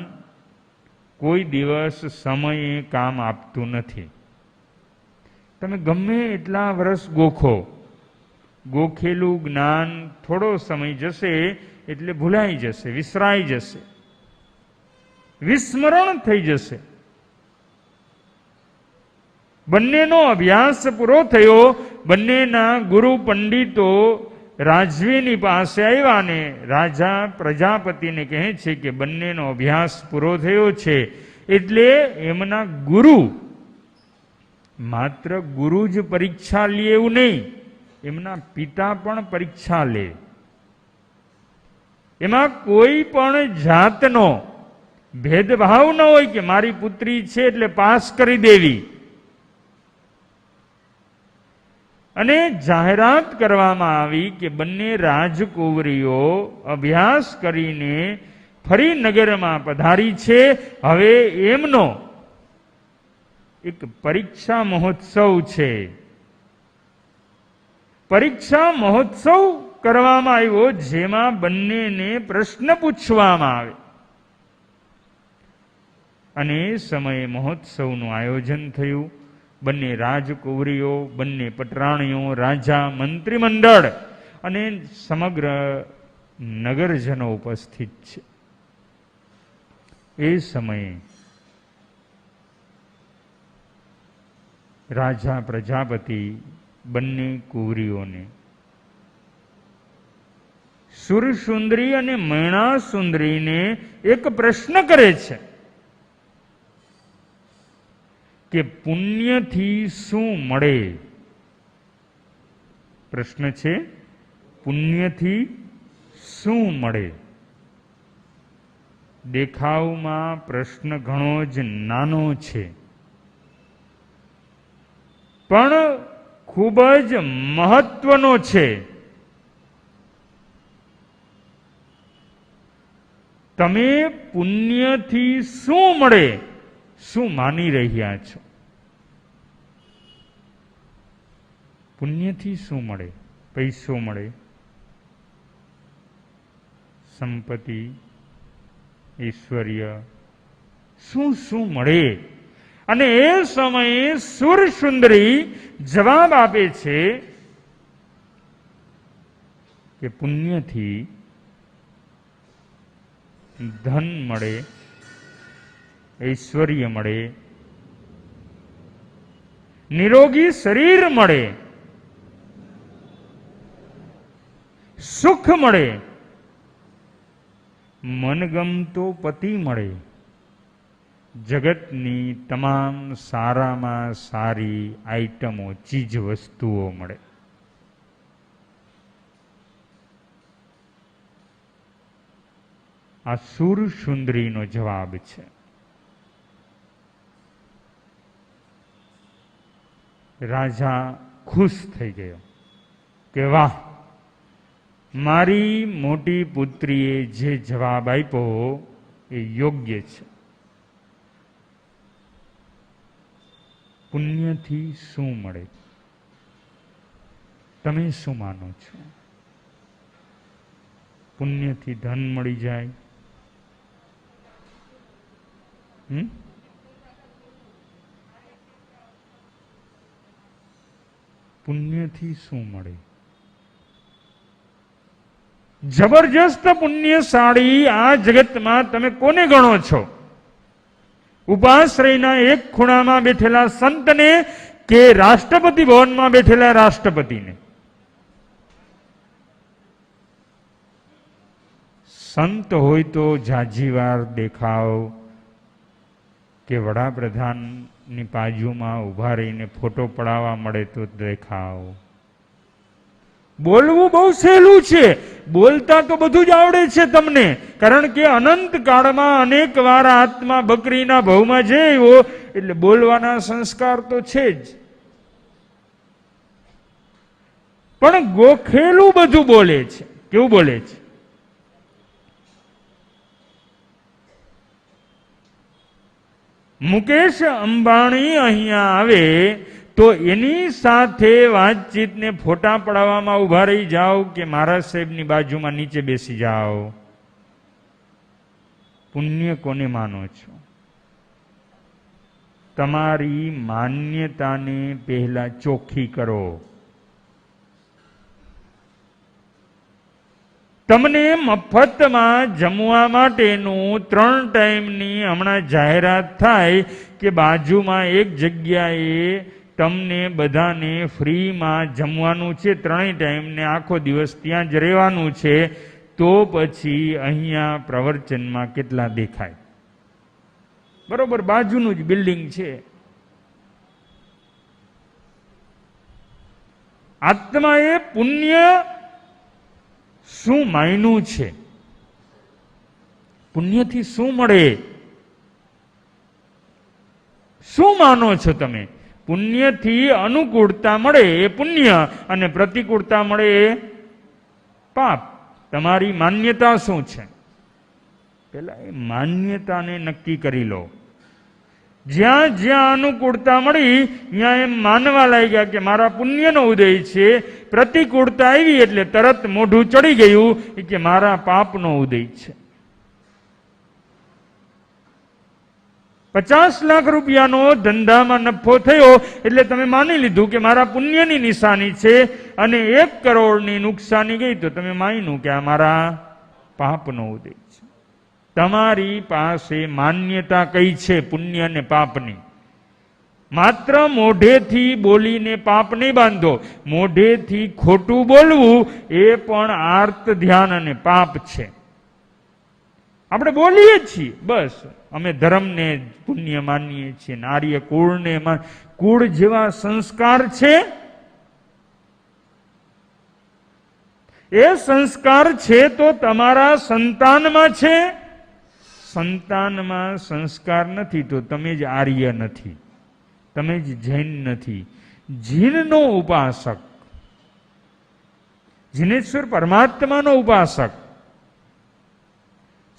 કોઈ દિવસ સમયે કામ આપતું નથી. તમે ગમે એટલા વર્ષ ગોખો, ગોખેલું જ્ઞાન થોડો સમય જશે એટલે ભૂલાઈ જશે, વિસરાઈ જશે, વિસ્મરણ થઈ જશે. બંનેનો અભ્યાસ પૂરો થયો. બંનેના ગુરુ પંડિતો રાજવીની પાસે આવ્યા ને રાજા પ્રજાપતિને કહે છે કે બંનેનો અભ્યાસ પૂરો થયો છે, એટલે એમના ગુરુ, માત્ર ગુરુ જ પરીક્ષા લે એવું નહીં, એમના પિતા પણ પરીક્ષા લે. એમાં કોઈ પણ જાતનો ભેદભાવ ન હોય કે મારી પુત્રી છે એટલે પાસ કરી દેવી. અને જાહેરાત કરવામાં આવી કે બંને રાજકુંવરીઓ અભ્યાસ કરીને ફરી નગરમાં પધારી છે. હવે એમનો એક પરીક્ષા મહોત્સવ છે. પરીક્ષા મહોત્સવ કરવામાં આવ્યો, જેમાં બંનેને પ્રશ્ન પૂછવામાં આવે. અને એ સમયે મહોત્સવનું આયોજન થયું. બંને રાજકુંવરીઓ, બંને પટરાણીઓ, રાજા, મંત્રીમંડળ અને સમગ્ર નગરજનો ઉપસ્થિત છે. એ સમયે રાજા પ્રજાપતિ બંને કુંવરીઓને સુરસુંદરી અને મૈણાસુંદરીને એક પ્રશ્ન કરે છે કે પુણ્યથી શું મળે? પ્રશ્ન છે, પુણ્યથી શું મળે? દેખાવમાં પ્રશ્ન ઘણો જ નાનો છે, પણ ખૂબ જ મહત્વનો છે. તમે પુણ્યથી શું મળે, શું માની રહ્યા છો? પુણ્યથી શું મળે? પૈસો મળે, સંપત્તિ, ઐશ્વર્ય, શું શું મળે? અને એ સમયે સુરસુંદરી જવાબ આપે છે કે પુણ્યથી ધન મળે, ઐશ્વર્ય મળે, નિરોગી શરીર મળે, સુખ મળે, મનગમતો પતિ મળે, જગતની તમામ સારામાં સારી આઈટમો, ચીજ વસ્તુઓ મળે. આ સુરસુંદરીનો જવાબ છે. રાજા ખુશ થઈ ગયો કે વાહ, મારી મોટી પુત્રીએ જે જવાબ આપ્યો એ યોગ્ય છે. પુણ્યથી શું મળે? તમે શું માનો છો? પુણ્યથી ધન મળી જાય? પુણ્યથી શું મળે? જબરજસ્ત પુણ્યશાળી આ જગતમાં તમે કોને ગણો છો? ઉપાશ્રયના એક ખૂણામાં બેઠેલા સંતને કે રાષ્ટ્રપતિ ભવનમાં બેઠેલા રાષ્ટ્રપતિને, સંત હોય તો ઝાઝીવાર દેખાવ, કે વડાપ્રધાનની બાજુમાં ઉભા રહીને ફોટો પડાવવા મળે તો દેખાવ. બોલવું બહુ સહેલું છે, બોલતા તો બધું જ આવડે છે તમને, કારણ કે અનંત કાળમાં અનેક વાર આત્મા બકરીના ભવમાં જયો એટલે બોલવાના સંસ્કાર તો છે જ. પણ ગોખેલું બધું બોલે છે. કેવું બોલે છે? મુકેશ અંબાણી અહીંયા આવે તો એની સાથે વાતચીતને ફોટા પડાવવામાં ઉભા રહી જાઓ કે મહારાજ સાહેબની બાજુમાં નીચે બેસી જાઓ? પુણ્ય કોને માનો છો? તમારી માન્યતાને પહેલા ચોખ્ખી કરો. તમને મફતમાં જમવા માટેનું 3 ટાઈમની હમણાં જાહેરાત થાય કે બાજુમાં એક જગ્યાએ તમને બધાને ફ્રીમાં જમવાનું છે, 3 ટાઈમને આખો દિવસ ત્યાં જ રહેવાનું છે, તો પછી અહીંયા પ્રવચનમાં કેટલા દેખાય? બરોબર, બાજુનું જ બિલ્ડિંગ છે. આત્માએ પુણ્ય શું માયનું છે? પુણ્યથી શું મળે? શું માનો છો તમે? પુણ્યથી અનુકૂળતા મળે એ પુણ્ય, અને પ્રતિકૂળતા મળે એ પાપ. તમારી માન્યતા શું છે? પેલા એ માન્યતાને નક્કી કરી લો. જ્યાં જ્યાં અનુકૂળતા મળી ત્યાં એમ માનવા લાગ્યા કે મારા પુણ્યનો ઉદય છે. પ્રતિકૂળતા આવી એટલે તરત મોઢું ચડી ગયું કે મારા પાપનો ઉદય છે. 50 લાખ રૂપિયાનો ધંધામાં નફો થયો એટલે તમે માની લીધું કે મારા પુણ્યની નિશાની છે, અને 1 કરોડની નુકસાની ગઈ તો તમે માન્યું કે આ મારા પાપનો ઉદય છે. તમારી પાસે માન્યતા કઈ છે પુણ્ય અને પાપની? માત્ર મોઢેથી બોલીને પાપ નહીં બાંધો. મોઢેથી ખોટું બોલવું એ પણ આર્ત ધ્યાન અને પાપ છે. આપણે બોલીએ છીએ બસ અમે ધર્મને પુણ્ય માનીએ છીએ, આર્ય કુળને કુળ જેવા સંસ્કાર છે. એ સંસ્કાર છે તો તમારા સંતાનમાં છે. સંતાનમાં સંસ્કાર નથી તો તમે જ આર્ય નથી, તમે જ જૈન નથી. જીનનો ઉપાસક, જીનેશ્વર પરમાત્માનો ઉપાસક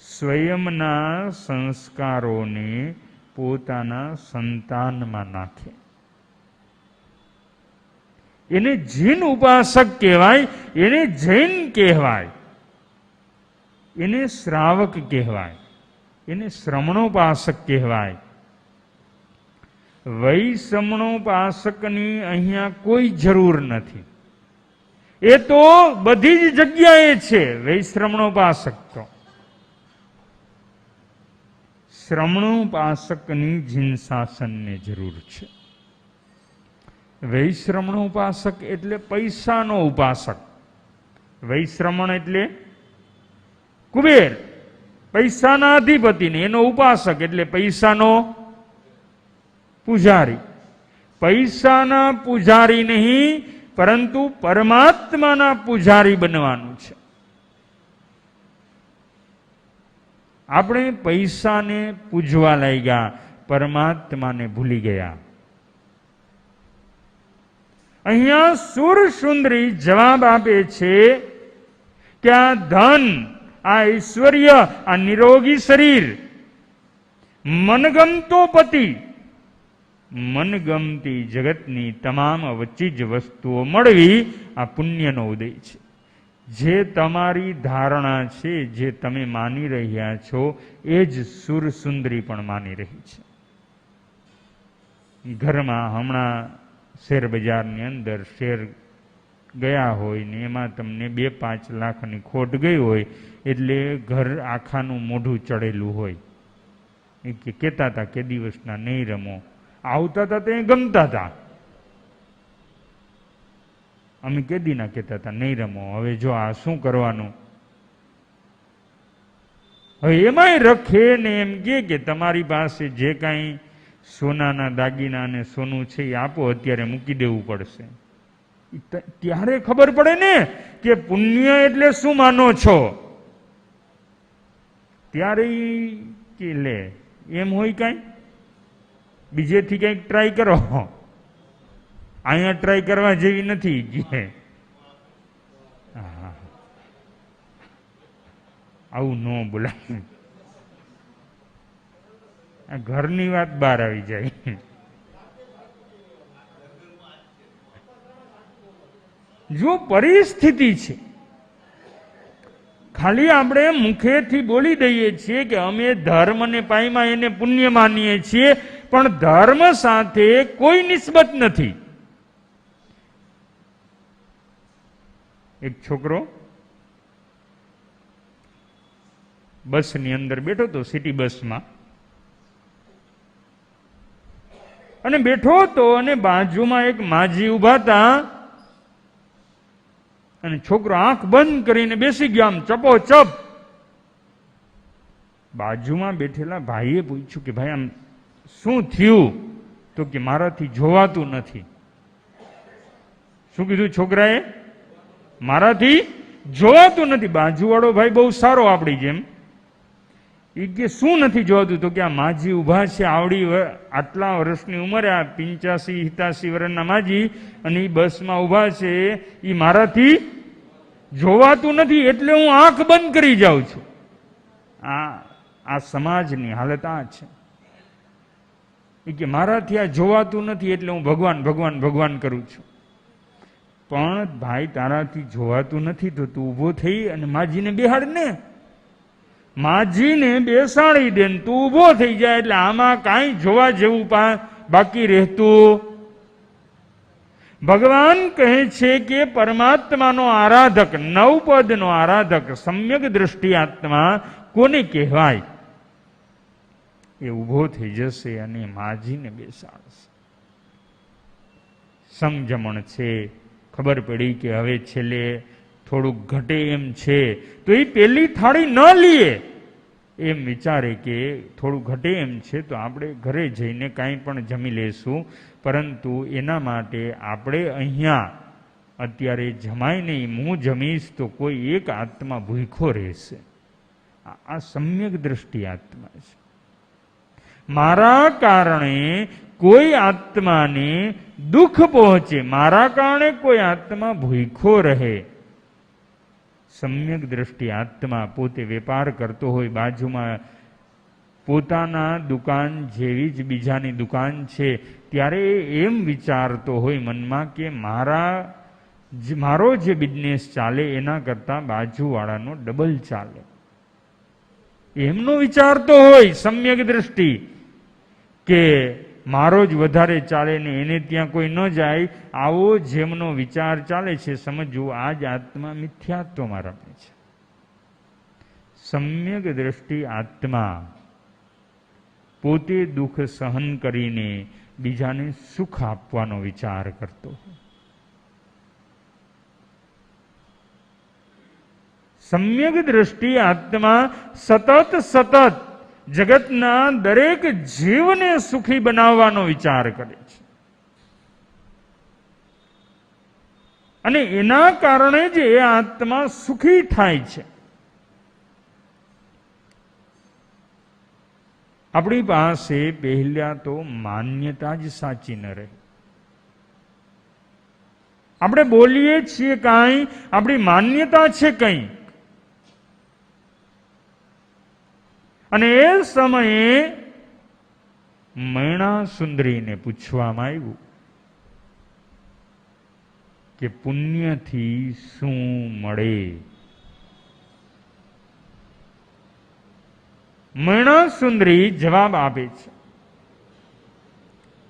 સ્વયંના સંસ્કારોને પોતાના સંતાનમાં નાખે. એને જીન ઉપાસક કહેવાય, એને જૈન કહેવાય, એને શ્રાવક કહેવાય, એને શ્રમણોપાસક કહેવાય. વૈશ્રમણોપાસકની અહીંયા કોઈ જરૂર નથી. એ તો બધી જ જગ્યાએ છે વૈશ્રમણોપાસક. તો શ્રમણોપાસકની જીન શાસનને જરૂર છે. વૈશ્રમણોપાસક એટલે પૈસાનો ઉપાસક. વૈશ્રમણ એટલે કુબેર, પૈસાના અધિપતિને એનો ઉપાસક એટલે પૈસાનો પૂજારી. પૈસાના પૂજારી નહીં પરંતુ પરમાત્માના પૂજારી બનવાનું છે. આપણે પૈસાને પૂજવા લાગ્યા, પરમાત્માને ભૂલી ગયા. અહીંયા સુરસુંદરી જવાબ આપે છે કે આ ધન, આ ઐશ્વર્ય, આ નિરોગી શરીર, મનગમતો પતિ, મનગમતી જગતની તમામ વચ્ચીજ વસ્તુઓ મળવી આ પુણ્યનો ઉદય છે. જે તમારી ધારણા છે, જે તમે માની રહ્યા છો, એ જ સુરસુંદરી પણ માની રહી છે. ઘરમાં હમણાં શેર બજારની અંદર શેર ગયા હોય ને એમાં તમને 2-5 લાખની ખોટ ગઈ હોય એટલે ઘર આખાનું મોઢું ચડેલું હોય. એ કહેતા હતા કે દિવસના નહીં રમો. આવતા હતા તો એ ગમતા હતા, અમે કેદીના કહેતા હતા નહીં રમો. હવે જો આ શું કરવાનું? હવે એમાંય રખે ને એમ કે તમારી પાસે જે કાંઈ સોનાના દાગીના અને સોનું છે એ આપો, અત્યારે મૂકી દેવું પડશે. ત્યારે ખબર પડે ને કે પુણ્ય એટલે શું માનો છો. ત્યારે કે લે એમ હોય કાંઈ, બીજેથી કંઈક ટ્રાય કરો, અહીંયા ટ્રાય કરવા જેવી નથી કે આવું ન બોલાય. આ ઘરની વાત બહાર આવી જાય. જો પરિસ્થિતિ છે, ખાલી આપણે મુખેથી બોલી દઈએ છીએ કે અમે ધર્મને પાયમાં એને પુણ્ય માનીએ છીએ, પણ ધર્મ સાથે કોઈ નિસ્બત નથી. એક છોકરો બસની અંદર બેઠો હતો, સિટી બસમાં, અને બેઠો હતો અને બાજુમાં એક માજી ઉભા હતા અને છોકરો આંખ બંધ કરીને બેસી ગયો આમ ચપોચપ. બાજુમાં બેઠેલા ભાઈએ પૂછ્યું કે ભાઈ આમ શું થયું? તો કે મારાથી જોવાતું નથી. શું કીધું છોકરાએ? મારાથી જોવાતું નથી. બાજુવાળો ભાઈ બહુ સારો આપણી જેમ, એ કે શું નથી જોવાતું? તો કે આ માજી ઉભા છે, આવડી આટલા વર્ષની ઉંમરે, આ 85-87 વર્ષના માજી, અને એ બસમાં ઉભા છે, એ મારાથી જોવાતું નથી એટલે હું આંખ બંધ કરી જાઉં છું. આ સમાજની હાલત આ છે. એ કે મારાથી આ જોવાતું નથી એટલે હું ભગવાન ભગવાન ભગવાન કરું છું. પણ ભાઈ તારાથી જોવાતું નથી તો તું ઊભો થઈ અને માજીને બેહાડ ને, માજીને બેસાડી દે, તું ઊભો થઈ જાય એટલે આમાં કાંઈ જોવા જેવું બાકી રહેતું. ભગવાન કહે છે કે પરમાત્માનો આરાધક, નવપદનો આરાધક, સમ્યક દ્રષ્ટિ આત્મા કોને કહેવાય? એ ઊભો થઈ જશે અને માજીને બેસાડશે. સમજમણ છે, ખબર પડી કે હવે છેલ્લે થોડુંક ઘટે એમ છે, તો એ પેલી થાળી ન લે, એમ વિચારે કે થોડું ઘટે એમ છે તો આપણે ઘરે જઈને કાંઈ પણ જમી લેશું, પરંતુ એના માટે આપણે અહીંયા અત્યારે જમાય નહીં, હું જમીશ તો કોઈ એક આત્મા ભૂખો રહેશે. આ સમ્યક દ્રષ્ટિ આત્મા છે. મારા કારણે કોઈ આત્માને દુઃખ પહોંચે, મારા કારણે કોઈ આત્મા ભૂખો રહે. સમ્યક દ્રષ્ટિ આત્મા પોતે વેપાર કરતો હોય, બાજુમાં પોતાના દુકાન જેવી જ બીજાની દુકાન છે, ત્યારે એમ વિચારતો હોય મનમાં કે મારો જે બિઝનેસ ચાલે એના કરતા બાજુવાળાનો ડબલ ચાલે, એમનો વિચારતો હોય સમ્યક દ્રષ્ટિ, કે મારો જ વધારે ચાલે ને એને ત્યાં કોઈ ન જાય. આવો જેમનો વિચાર ચાલે છે, સમજવું આ જ આત્મા મિથ્યાત્વમાં રમે છે. સમ્યક દ્રષ્ટિ આત્મા પોતે દુઃખ સહન કરીને બીજાને સુખ આપવાનો વિચાર કરતો. સમ્યક દ્રષ્ટિ આત્મા સતત જગતના દરેક જીવને સુખી બનાવવાનો વિચાર કરે છે, અને એના કારણે જ એ આત્મા સુખી થાય છે. આપણી પાસે પહેલા તો માન્યતા જ સાચી ન રહે. આપણે બોલીએ છીએ કાંઈ, આપણી માન્યતા છે કંઈ, અને એ સમયે મૈણા સુંદરીને પૂછવામાં આવ્યું કે પુણ્યથી શું મળે? મૈણા સુંદરી જવાબ આપે છે,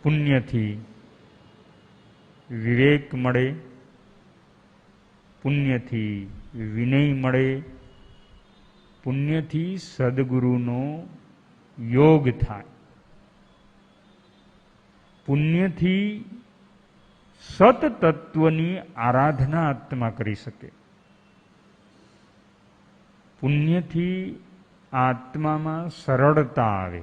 પુણ્યથી વિવેક મળે, પુણ્યથી વિનય મળે, પુણ્યથી સદગુરુનો યોગ થાય, પુણ્યથી સત તત્વની આરાધના આત્મા કરી શકે. પુણ્યથી આત્મામાં સરળતા આવે,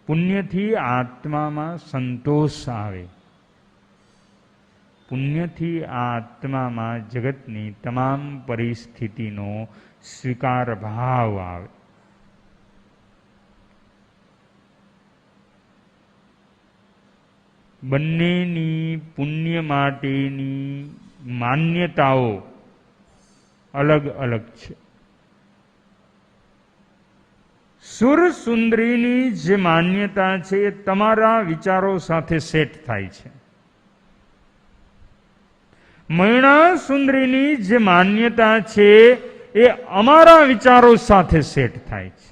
પુણ્યથી આત્મામાં સંતોષ આવે, પુણ્યથી આ આત્મામાં જગતની તમામ પરિસ્થિતિનો સ્વીકાર ભાવ આવે. બંનેની પુણ્ય માટેની માન્યતાઓ અલગ અલગ છે. સુર સુંદરીની જે માન્યતા છે એ તમારા વિચારો સાથે સેટ થાય છે. મૈણા સુંદરીની જે માન્યતા છે એ અમારા વિચારો સાથે સેટ થાય છે.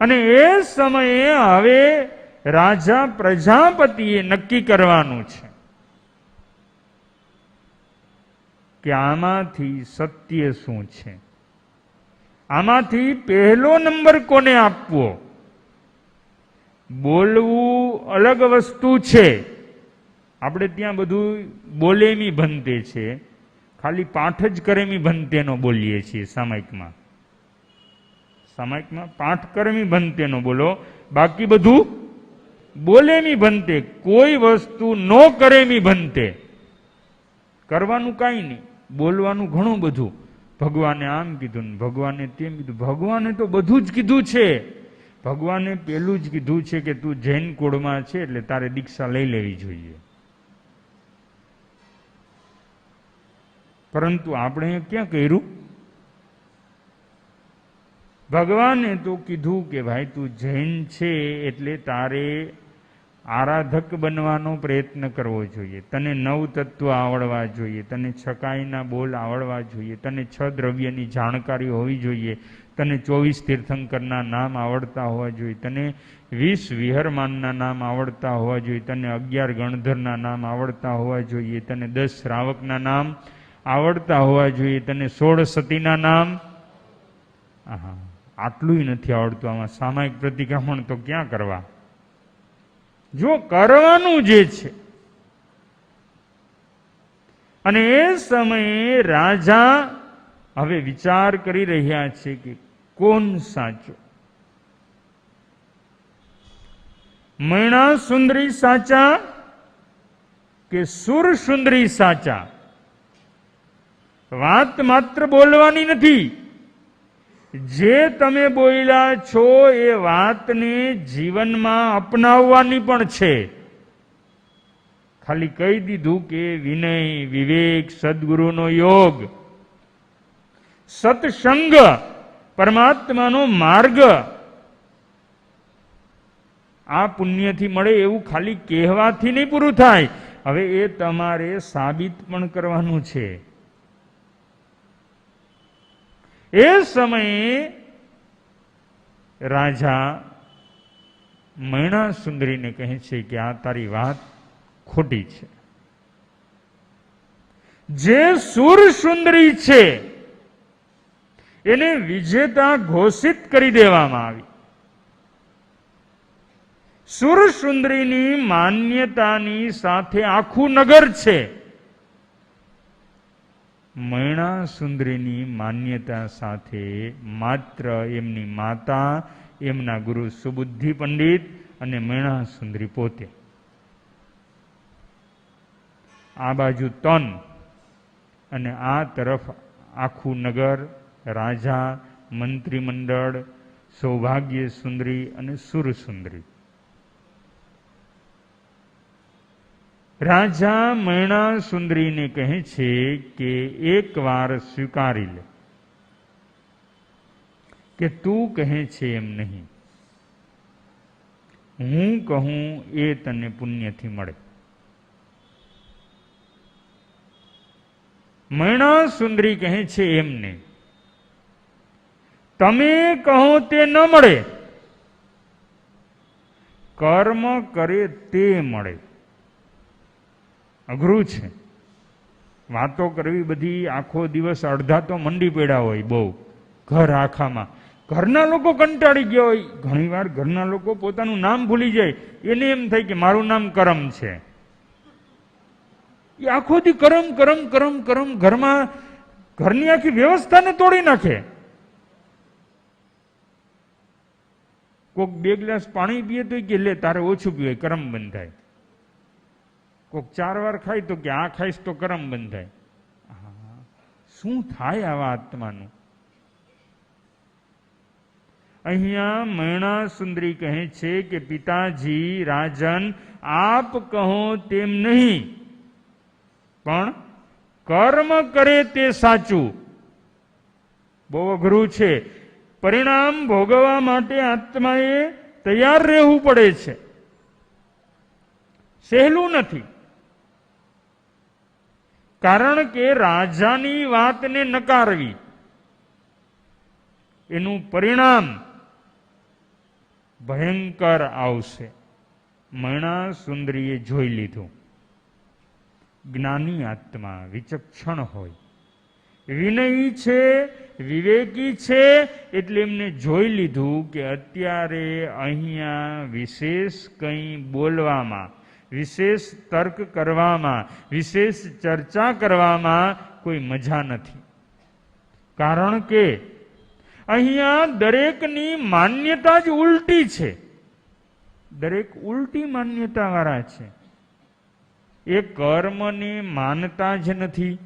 અને એ સમયે હવે રાજા પ્રજાપતિએ નક્કી કરવાનું છે કે આમાંથી સત્ય શું છે, આમાંથી પહેલો નંબર કોને આપવો. બોલવું અલગ વસ્તુ છે. આપણે ત્યાં બધું બોલેમી ભંતે છે, ખાલી પાઠ જ કરેમી ભંતેનો બોલીએ છીએ. સામાયિકમાં પાઠ કરેમી ભંતેનો બોલો, બાકી બધું બોલેમી ભંતે. કોઈ વસ્તુ નો કરેમી ભંતે. કરવાનું કાંઈ નહીં, બોલવાનું ઘણું બધું. ભગવાને આમ કીધું ને ભગવાને તેમ કીધું. ભગવાને તો બધું જ કીધું છે. ભગવાને પેલું જ કીધું છે કે તું જૈન કુળમાં છે એટલે તારે દીક્ષા લઈ લેવી જોઈએ. પરંતુ આપણે ક્યાં કર્યું? ભગવાને તો કીધું કે ભાઈ તું જૈન છે એટલે તારે આરાધક બનવાનો પ્રયત્ન કરવો જોઈએ. તને 9 તત્વ આવડવા જોઈએ, તને છકાઈના બોલ આવડવા જોઈએ, તને 6 દ્રવ્યની જાણકારી હોવી જોઈએ, તને 24 તીર્થંકરના નામ આવડતા હોવા જોઈએ, તને 20 વિહરમાનના નામ આવડતા હોવા જોઈએ, તને 11 ગણધરના નામ આવડતા હોવા જોઈએ, તને 10 શ્રાવકના નામ આવડતા હોવા જોઈએ, તને 16 સતીના નામ. આટલું નથી આવડતું. આમાં સામાયિક પ્રતિક્રમણ તો ક્યાં કરવા? જો કરવાનું જે છે. અને એ સમયે રાજા હવે વિચાર કરી રહ્યા છે કે કોણ સાચો. મૈણા સુંદરી સાચા કે સુર સુંદરી સાચા? વાત માત્ર બોલવાની નથી. જે તમે બોલ્યા છો એ વાતને જીવનમાં અપનાવવાની પણ છે. ખાલી કહી દીધું કે વિનય, વિવેક, સદગુરુનો યોગ, સત્સંગ, પરમાત્માનો માર્ગ આ પુણ્યથી મળે એવું ખાલી કહેવાથી નહીં પૂરું થાય. હવે એ તમારે સાબિત પણ કરવાનું છે. એ સમયે રાજા મૈણા સુંદરીને કહે છે કે આ તારી વાત ખોટી છે. જે સુર સુંદરી છે એને વિજેતા ઘોષિત કરી દેવામાં આવી. સુર સુંદરીની માન્યતાની સાથે આખું નગર છે. મૈણા સુંદરીની માન્યતા સાથે માત્ર એમની માતા, એમના ગુરુ સુબુદ્ધિ પંડિત અને મૈણા સુંદરી પોતે. આ બાજુ તન અને આ તરફ આખું નગર, રાજા, મંત્રીમંડળ, સૌભાગ્ય સુંદરી અને સુર સુંદરી. રાજા મૈણા સુંદરીને કહે છે કે એક વાર સ્વીકારી લે કે તું કહે છે એમ નહીં, હું કહું એ તને પુણ્યથી મળે. મૈણા સુંદરી કહે છે એમ નહીં, તમે કહો તે ન મળે, કર્મ કરે તે મળે. અઘરું છે. વાતો કરવી બધી આખો દિવસ અડધા તો મંડી પડ્યા હોય બહુ ઘર આખામાં. ઘરના લોકો કંટાળી ગયા હોય. ઘણીવાર ઘરના લોકો પોતાનું નામ ભૂલી જાય. એને એમ થાય કે મારું નામ કરમ છે. એ આખો દી કરમ કરમ કરમ કરમ ઘરમાં ઘરની આખી વ્યવસ્થાને તોડી નાખે. કોક 2 ગ્લાસ પાણી પીએ તો કે લે તારે ઓછું પીવાય, કરમ બંધ થાય. કોક 4 વાર ખાય તો કે આ ખાઈશ તો કરમ બંધ થાય. શું થાય આવા આત્માનું? અહીંયા મૈણા સુંદરી કહે છે કે પિતાજી રાજન, આપ કહો તેમ નહીં, પણ કર્મ કરે તે સાચું. બહુ અઘરું છે. પરિણામ ભોગવવા માટે આત્માએ તૈયાર રહેવું પડે છે. સહેલું નથી. કારણ કે રાજાની વાતને નકારવી એનું પરિણામ ભયંકર આવશે. મૈણા સુંદરીએ જોઈ લીધું. જ્ઞાની આત્મા વિચક્ષણ હોય, વિનયી છે, વિવેકી છે, એટલે એમને જોઈ લીધું કે અત્યારે અહીંયા વિશેષ કંઈ બોલવામાં, વિશેષ તર્ક કરવામાં, વિશેષ ચર્ચા કરવામાં કોઈ મજા નથી. કારણ કે અહીંયા દરેકની માન્યતા જ ઉલટી છે. દરેક ઉલટી માન્યતા વાળા છે. એ કર્મને માનતા જ નથી.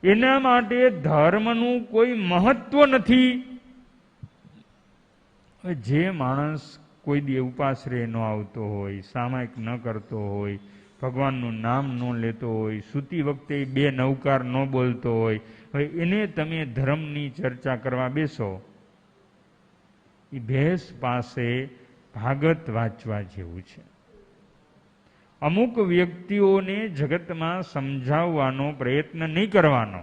એના માટે ધર્મનું કોઈ મહત્વ નથી. જે માણસ કોઈ દી ઉપાશ્રય ન આવતો હોય, સામાયિક ન કરતો હોય, ભગવાનનું નામ ન લેતો હોય, સૂતી વખતે 2 નવકાર ન બોલતો હોય, હવે એને તમે ધર્મની ચર્ચા કરવા બેસો, એ ભેંસ પાસે ભાગવત વાંચવા જેવું છે. અમુક વ્યક્તિઓને જગતમાં સમજાવવાનો પ્રયત્ન નહીં કરવાનો.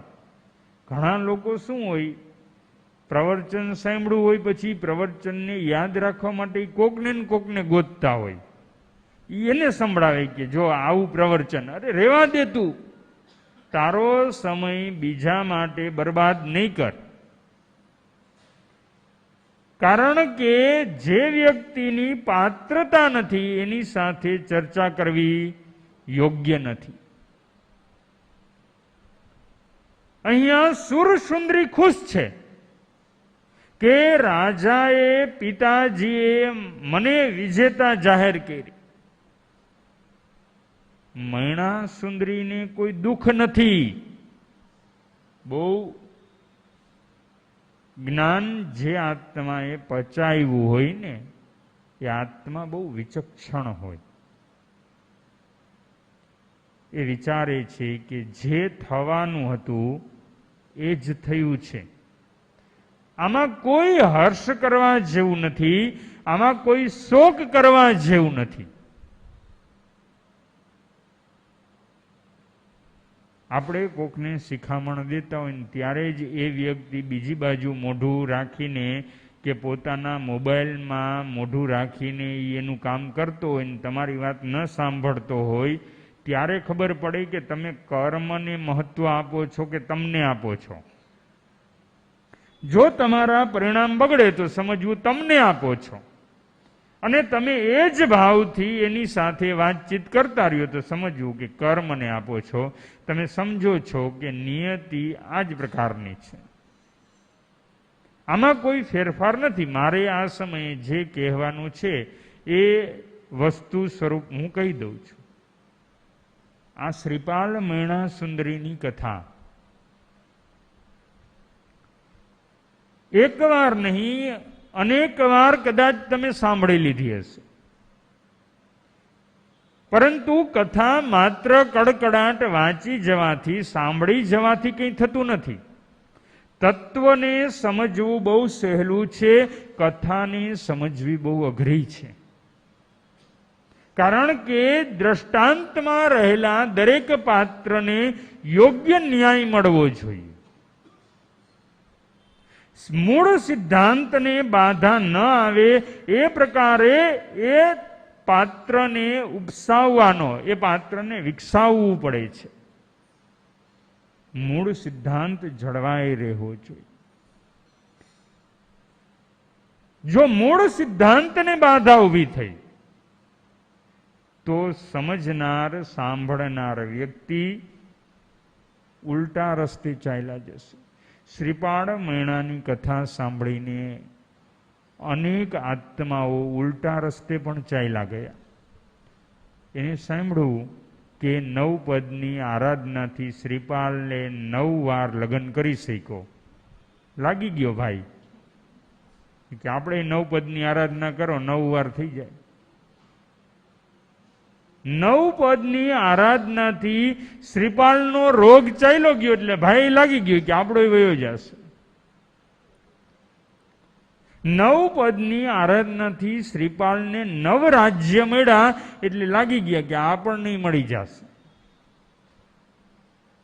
ઘણા લોકો શું હોય, પ્રવચન સાંભળ્યું હોય પછી પ્રવચનને યાદ રાખવા માટે કોકને ને કોકને ગોતતા હોય. એને સંભળાવે કે જો આવું પ્રવચન, અરે રેવા દે તું, તારો સમય બીજા માટે બરબાદ નહીં કર. કારણ કે જે વ્યક્તિની પાત્રતા નથી એની સાથે ચર્ચા કરવી યોગ્ય નથી. અહીંયા સુરસુંદરી ખુશ છે કે રાજાએ, પિતાજીએ મને વિજેતા જાહેર કરી. મૈણા સુંદરીને કોઈ દુઃખ નથી. બહુ જ્ઞાન જે આત્માએ પચાવ્યું હોય ને, એ આત્મા બહુ વિચક્ષણ હોય. એ વિચારે છે કે જે થવાનું હતું એ જ થયું છે. આમાં કોઈ હર્ષ કરવા જેવું નથી, આમાં કોઈ શોક કરવા જેવું નથી. આપણે કોકને શિખામણ દેતા હોય ને ત્યારે જ એ વ્યક્તિ બીજી બાજુ મોઢું રાખીને કે પોતાના મોબાઈલમાં મોઢું રાખીને એનું કામ કરતો હોય ને તમારી વાત ન સાંભળતો હોય, ત્યારે ખબર પડે કે તમે કર્મને મહત્વ આપો છો કે તમને આપો છો. જો તમારા પરિણામ બગડે તો સમજવું તમને આપો છો, અને તમે એ જ ભાવથી એની સાથે વાતચીત કરતા રહ્યો તો સમજવું કે કર્મને આપો છો. તમે સમજો છો કે નિયતિ આ જ પ્રકારની છે. આમાં કોઈ ફેરફાર નથી. મારે આ સમયે જે કહેવાનું છે એ વસ્તુ સ્વરૂપ હું કહી દઉં છું. આ શ્રીપાલ મૈણા સુંદરીની કથા એક વાર નહીં, અનેક વાર કદાચ તમે સાંભળી લીધી હશે. પરંતુ કથા માત્ર કડકડાટ વાંચી જવાથી, સાંભળી જવાથી કંઈ થતું નથી. તત્વને સમજવું બહુ સહેલું છે, કથાને સમજવી બહુ અઘરી છે. કારણ કે દ્રષ્ટાંતમાં રહેલા દરેક પાત્રને યોગ્ય ન્યાય મળવો જોઈએ. મૂળ સિદ્ધાંતને બાધા ન આવે એ પ્રકારે એ પાત્રને ઉપસાવવાનો, એ પાત્રને વિકસાવવું પડે છે. મૂળ સિદ્ધાંત જળવાઈ રહેવો જોઈએ. જો મૂળ સિદ્ધાંતને બાધા ઊભી થઈ તો સમજનાર સાંભળનાર વ્યક્તિ ઉલટા રસ્તે ચાલ્યા જશે. શ્રીપાળ મૈણાની કથા સાંભળીને અનેક આત્માઓ ઉલટા રસ્તે પણ ચાલ્યા ગયા. એને સાંભળ્યું કે 9 પદની આરાધનાથી શ્રીપાલને 9 વાર લગ્ન કરી શક્યો. લાગી ગયો ભાઈ કે આપણે 9 પદની આરાધના કરો 9 વાર થઈ જાય. 9 પદની આરાધનાથી શ્રીપાલનો રોગ ચાલ્યો ગયો એટલે ભાઈ લાગી ગયો કે આપણો વયો જશે. 9 પદની આરાધનાથી શ્રીપાલને 9 રાજ્ય મળ્યા એટલે લાગી ગયા કે આપણને મળી જશે.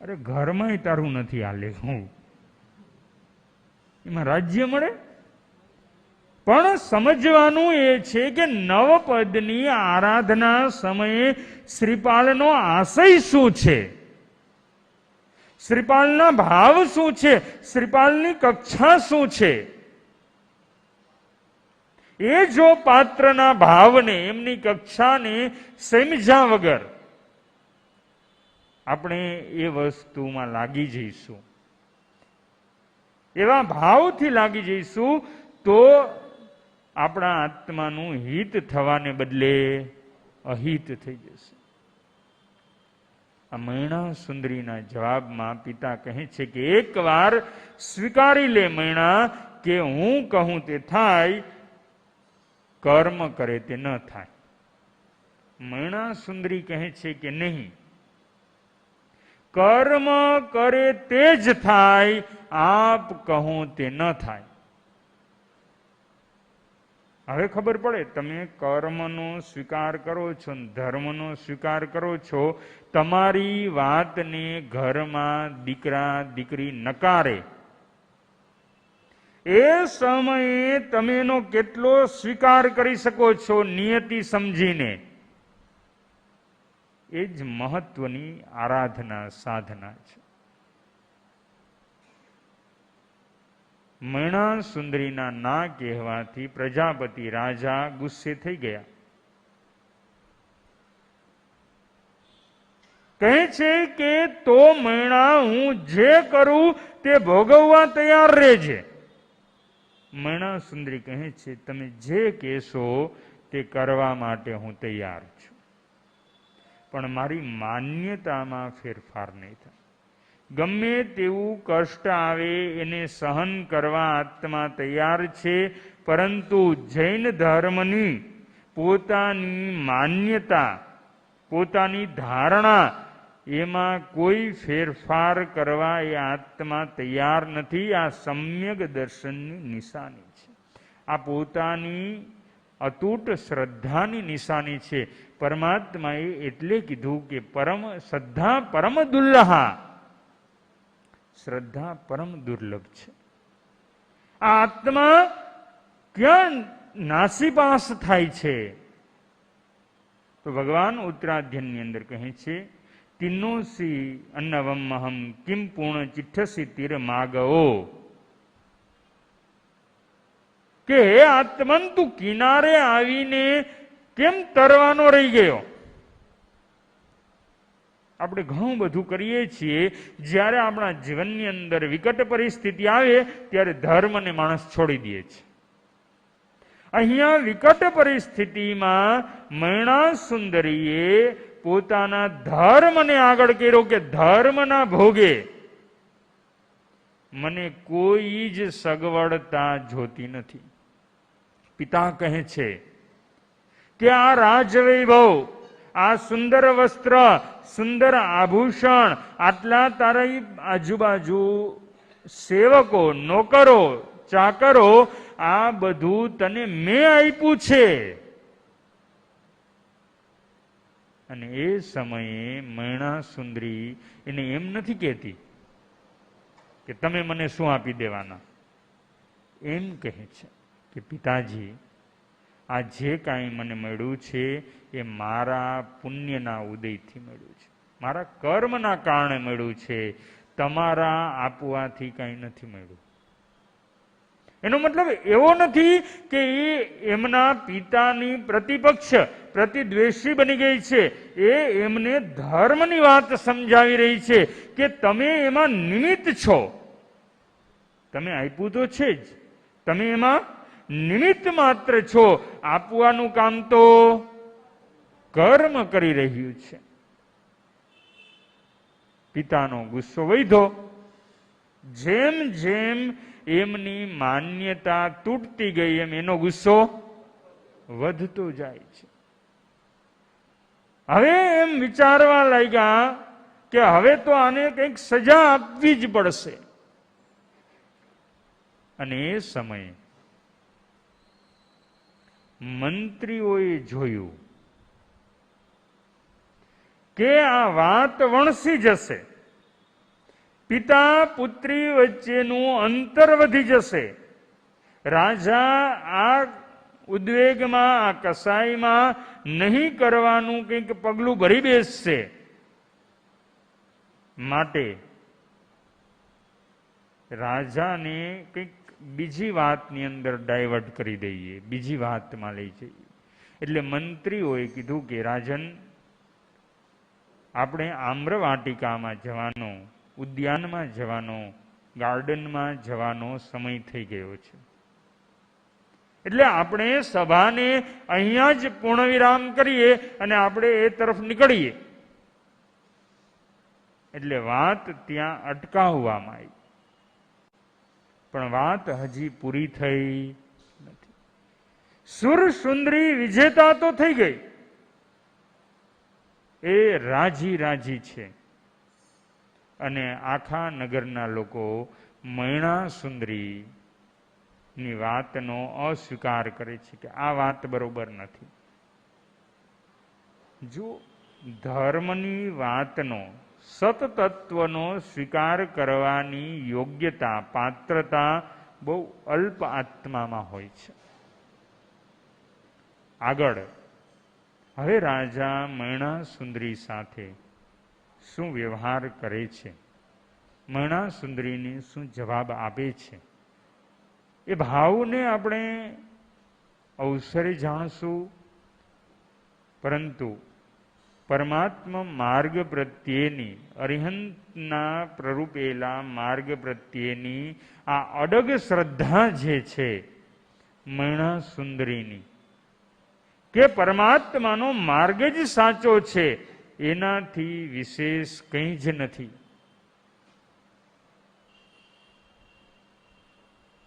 અરે ઘરમાં તારું નથી હાલે, હું એમાં રાજ્ય મળે? પણ સમજવાનું એ છે કે 9 પદની આરાધના સમયે શ્રીપાલનો આશય શું છે, શ્રીપાલના ભાવ શું છે, શ્રીપાલની કક્ષા શું છે. એ જો પાત્રના ભાવને એમની કક્ષાને સમજ્યા વગર આપણે એ વસ્તુમાં લાગી જઈશું, એવા ભાવથી લાગી જઈશું તો આપણા આત્માનું હિત થવાને બદલે અહિત થઈ જશે. આ મૈણા સુંદરીના જવાબમાં પિતા કહે છે કે એકવાર સ્વીકારી લે મૈણા કે હું કહું તે થાય, કર્મ કરે તે ન થાય. મૈણા સુંદરી કહે છે કે નહીં, કર્મ કરે તે જ થાય, આપ કહો તે ન થાય. હવે ખબર પડે, તમે કર્મનો સ્વીકાર કરો છો, ધર્મનો સ્વીકાર કરો છો, તમારી વાતને ઘરમાં દીકરા દીકરી નકારે, એ સમયે તમે એનો કેટલો સ્વીકાર કરી શકો છો નિયતિ સમજીને. એ જ મહત્વની આરાધના સાધના છે. મૈણા સુંદરીના ના કહેવાથી પ્રજાપતિ રાજા ગુસ્સે થઈ ગયા. કહે છે કે તો મૈણા હું જે કરું તે ભોગવવા તૈયાર રહેજે. મૈણા સુંદરી કહે છે તમે જે કહેશો તે કરવા માટે હું તૈયાર છું, પણ મારી માન્યતામાં ફેરફાર નહીં થાય. ગમે તેવું કષ્ટ આવે એને સહન કરવા આત્મા તૈયાર છે, પરંતુ જૈન ધર્મની પોતાની માન્યતા, પોતાની ધારણા, એમાં કોઈ ફેરફાર કરવા એ આત્મા તૈયાર નથી. આ સમ્યક દર્શનની નિશાની છે. આ પોતાની અતૂટ શ્રદ્ધાની નિશાની છે. પરમાત્માએ એટલે કીધું કે પરમ શ્રદ્ધા પરમ દુર્લભા, શ્રદ્ધા પરમ દુર્લભ છે. આ આત્મા ક્યાં નાસીપાસ થાય છે? તો ભગવાન ઉત્તરાધ્યયની અંદર કહે છે તિન્નોસી અન્નવમહમ કિમ પૂર્ણ ચિઠ્ઠસી તીર માગવો, કે હે આત્મન તું કિનારે આવીને કેમ તરવાનો રહી ગયો? આપણે ઘણું બધું કરીએ છીએ, જ્યારે આપણા જીવનની અંદર વિકટ પરિસ્થિતિ આવે ત્યારે ધર્મને માણસ છોડી દે છે. અહીંયા વિકટ પરિસ્થિતિમાં મૈણા સુંદરીએ પોતાના ધર્મને આગળ કર્યો કે ધર્મના ભોગે મને કોઈ જ સગવડતા જોતી નથી. પિતા કહે છે કે આ રાજવૈભવ, આ સુંદર વસ્ત્ર, સુંદર આભૂષણ, આટલા તારી આજુબાજુ સેવકો, નોકરો, ચાકરો, આ બધું તને મેં આપ્યું છે. અને એ સમયે મૈણા સુંદરી એને એમ નથી કહેતી કે તમે મને શું આપી દેવાના. એમ કહે છે કે પિતાજી, આ જે કાંઈ મને મળ્યું છે એ મારા પુણ્યના ઉદયથી મળ્યું છે, મારા કર્મના કારણે મળ્યું છે, તમારા આપવાથી કાંઈ નથી મળ્યું. એનો મતલબ એવો નથી કે એ એમના પિતાની પ્રતિપક્ષ પ્રતિદ્વેષી બની ગઈ છે. એ એમને ધર્મની વાત સમજાવી રહી છે કે તમે એમાં નિમિત્ત છો. તમે આપ્યું તો છે જ, તમે એમાં નિમિત્ત માત્ર છો. આપવાનું કામ તો કર્મ કરી રહ્યું છે. પિતાનો ગુસ્સો વધ્યો. જેમ જેમ એમની માન્યતા તૂટતી ગઈ એમ એનો ગુસ્સો વધતો જાય છે. હવે એમ વિચારવા લાગ્યા કે હવે તો આને કંઈક સજા આપવી જ પડશે. અને એ સમયે મંત્રીઓએ જોયું કે આ વાત વણસી જશે, પિતા પુત્રી વચ્ચેનું અંતર વધી જશે. રાજા આ ઉદ્વેગમાં, આ કસાઈમાં નહીં કરવાનું કંઈક પગલું ભરી બેસશે. માટે રાજાને કંઈક બીજી વાતની અંદર ડાયવર્ટ કરી દઈએ, બીજી વાતમાં લઈ જઈએ. એટલે મંત્રીઓએ કીધું કે રાજન, આપણે આમ્રવાટિકામાં જવાનો, ઉદ્યાનમાં જવાનો, ગાર્ડનમાં જવાનો સમય થઈ ગયો છે. એટલે આપણે સભાને અહીંયા જ પૂર્ણવિરામ કરીએ અને આપણે એ તરફ નીકળીએ. એટલે વાત ત્યાં અટકાવવામાં આવી. પણ વાત હજી પૂરી થઈ નથી. સુરસુંદરી વિજેતા તો થઈ ગઈ, એ રાજી રાજી છે. અને આખા નગરના લોકો મૈણા સુંદરી ની વાતનો અસ્વીકાર કરે છે કે આ વાત બરોબર નથી. જો ધર્મની વાતનો, સતતત્વનો સ્વીકાર કરવાની યોગ્યતા, પાત્રતા બહુ અલ્પ આત્મામાં હોય છે. આગળ હવે રાજા મૈણા સુંદરી સાથે શું વ્યવહાર કરે છે, મૈણા સુંદરીને શું જવાબ આપે છે, એ ભાવને આપણે અવસરે જાણશું. પરંતુ પરમાત્મા માર્ગ પ્રત્યેની, અરિહંતના પ્રરૂપેલા માર્ગ પ્રત્યેની આ અડગ શ્રદ્ધા જે છે મૈણા સુંદરીની, કે પરમાત્માનો માર્ગ જ સાચો છે, એનાથી વિશેષ કંઈ જ નથી.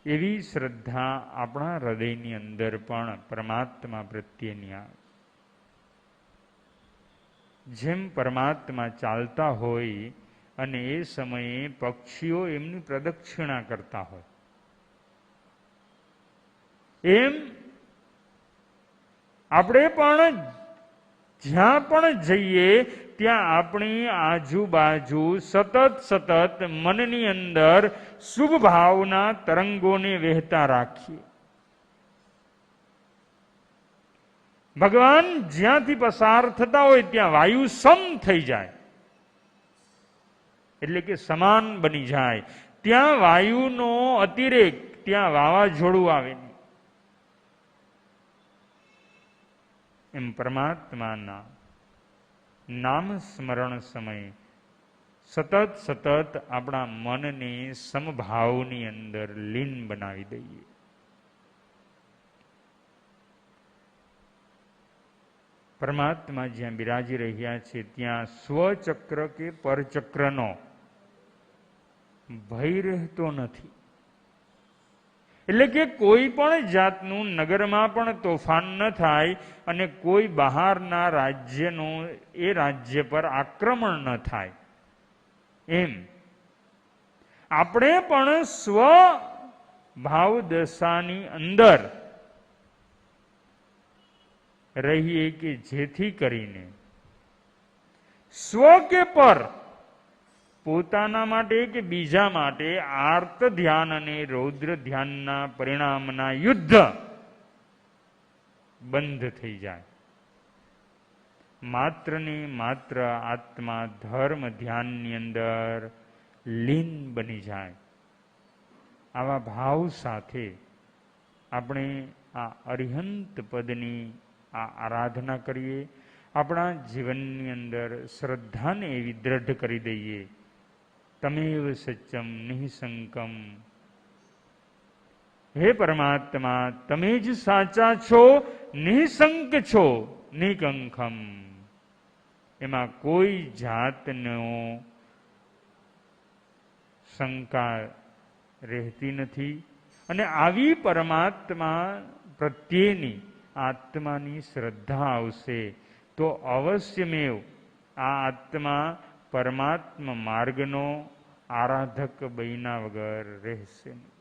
એવી શ્રદ્ધા આપણા હૃદયની અંદર પણ પરમાત્મા પ્રત્યેની આવે. જેમ પરમાત્મા ચાલતા હોય અને એ સમયે પક્ષીઓ એમની પ્રદક્ષિણા કરતા હોય, એમ આપણે પણ જ્યાં પણ જઈએ ત્યાં આપણી આજુબાજુ સતત મનની અંદર શુભ ભાવના તરંગોને વહેતા રાખીએ. ભગવાન જ્યાંથી પસાર થતા હોય ત્યાં વાયુ સમ થઈ જાય, એટલે કે સમાન બની જાય. ત્યાં વાયુનો અતિરેક, ત્યાં વાવાઝોડું આવે નહીં. એમ પરમાત્માના નામ સ્મરણ સમયે સતત આપણા મનને સમભાવની અંદર લીન બનાવી દઈએ. પરમાત્મા જ્યાં બિરાજી રહ્યા છે ત્યાં સ્વચક્ર કે પરચક્રનો ભય રહેતો નથી. એટલે કે કોઈ પણ જાતનું નગરમાં પણ તોફાન ન થાય અને કોઈ બહારના રાજ્યનું એ રાજ્ય પર આક્રમણ ન થાય. એમ આપણે પણ સ્વ ભાવ દશાની અંદર રહીએ કે જેથી કરીને સ્વ કે પર, પોતાના માટે કે બીજા માટે આર્ત ધ્યાન અને રૌદ્ર ધ્યાનના પરિણામના યુદ્ધ બંધ થઈ જાય. માત્ર ને માત્ર આત્મા ધર્મ ધ્યાનની અંદર લીન બની જાય. આવા ભાવ સાથે આપણે આ અરિહંત પદની આ આરાધના કરીએ, આપણા જીવનની અંદર શ્રદ્ધાને એવી દ્રઢ કરી દઈએ. તમેવ સત્યમ નિઃશંકમ. હે પરમાત્મા, તમે જ સાચા છો, નિઃશંક છો, નિકંખમ. એમાં કોઈ જાતનો શંકા રહેતી નથી. અને આવી પરમાત્મા પ્રત્યેની આત્માની શ્રદ્ધા આવશે તો અવશ્યમેવ આ આત્મા પરમાત્મા માર્ગનો આરાધક બન્યા વગર રહેશે નહીં.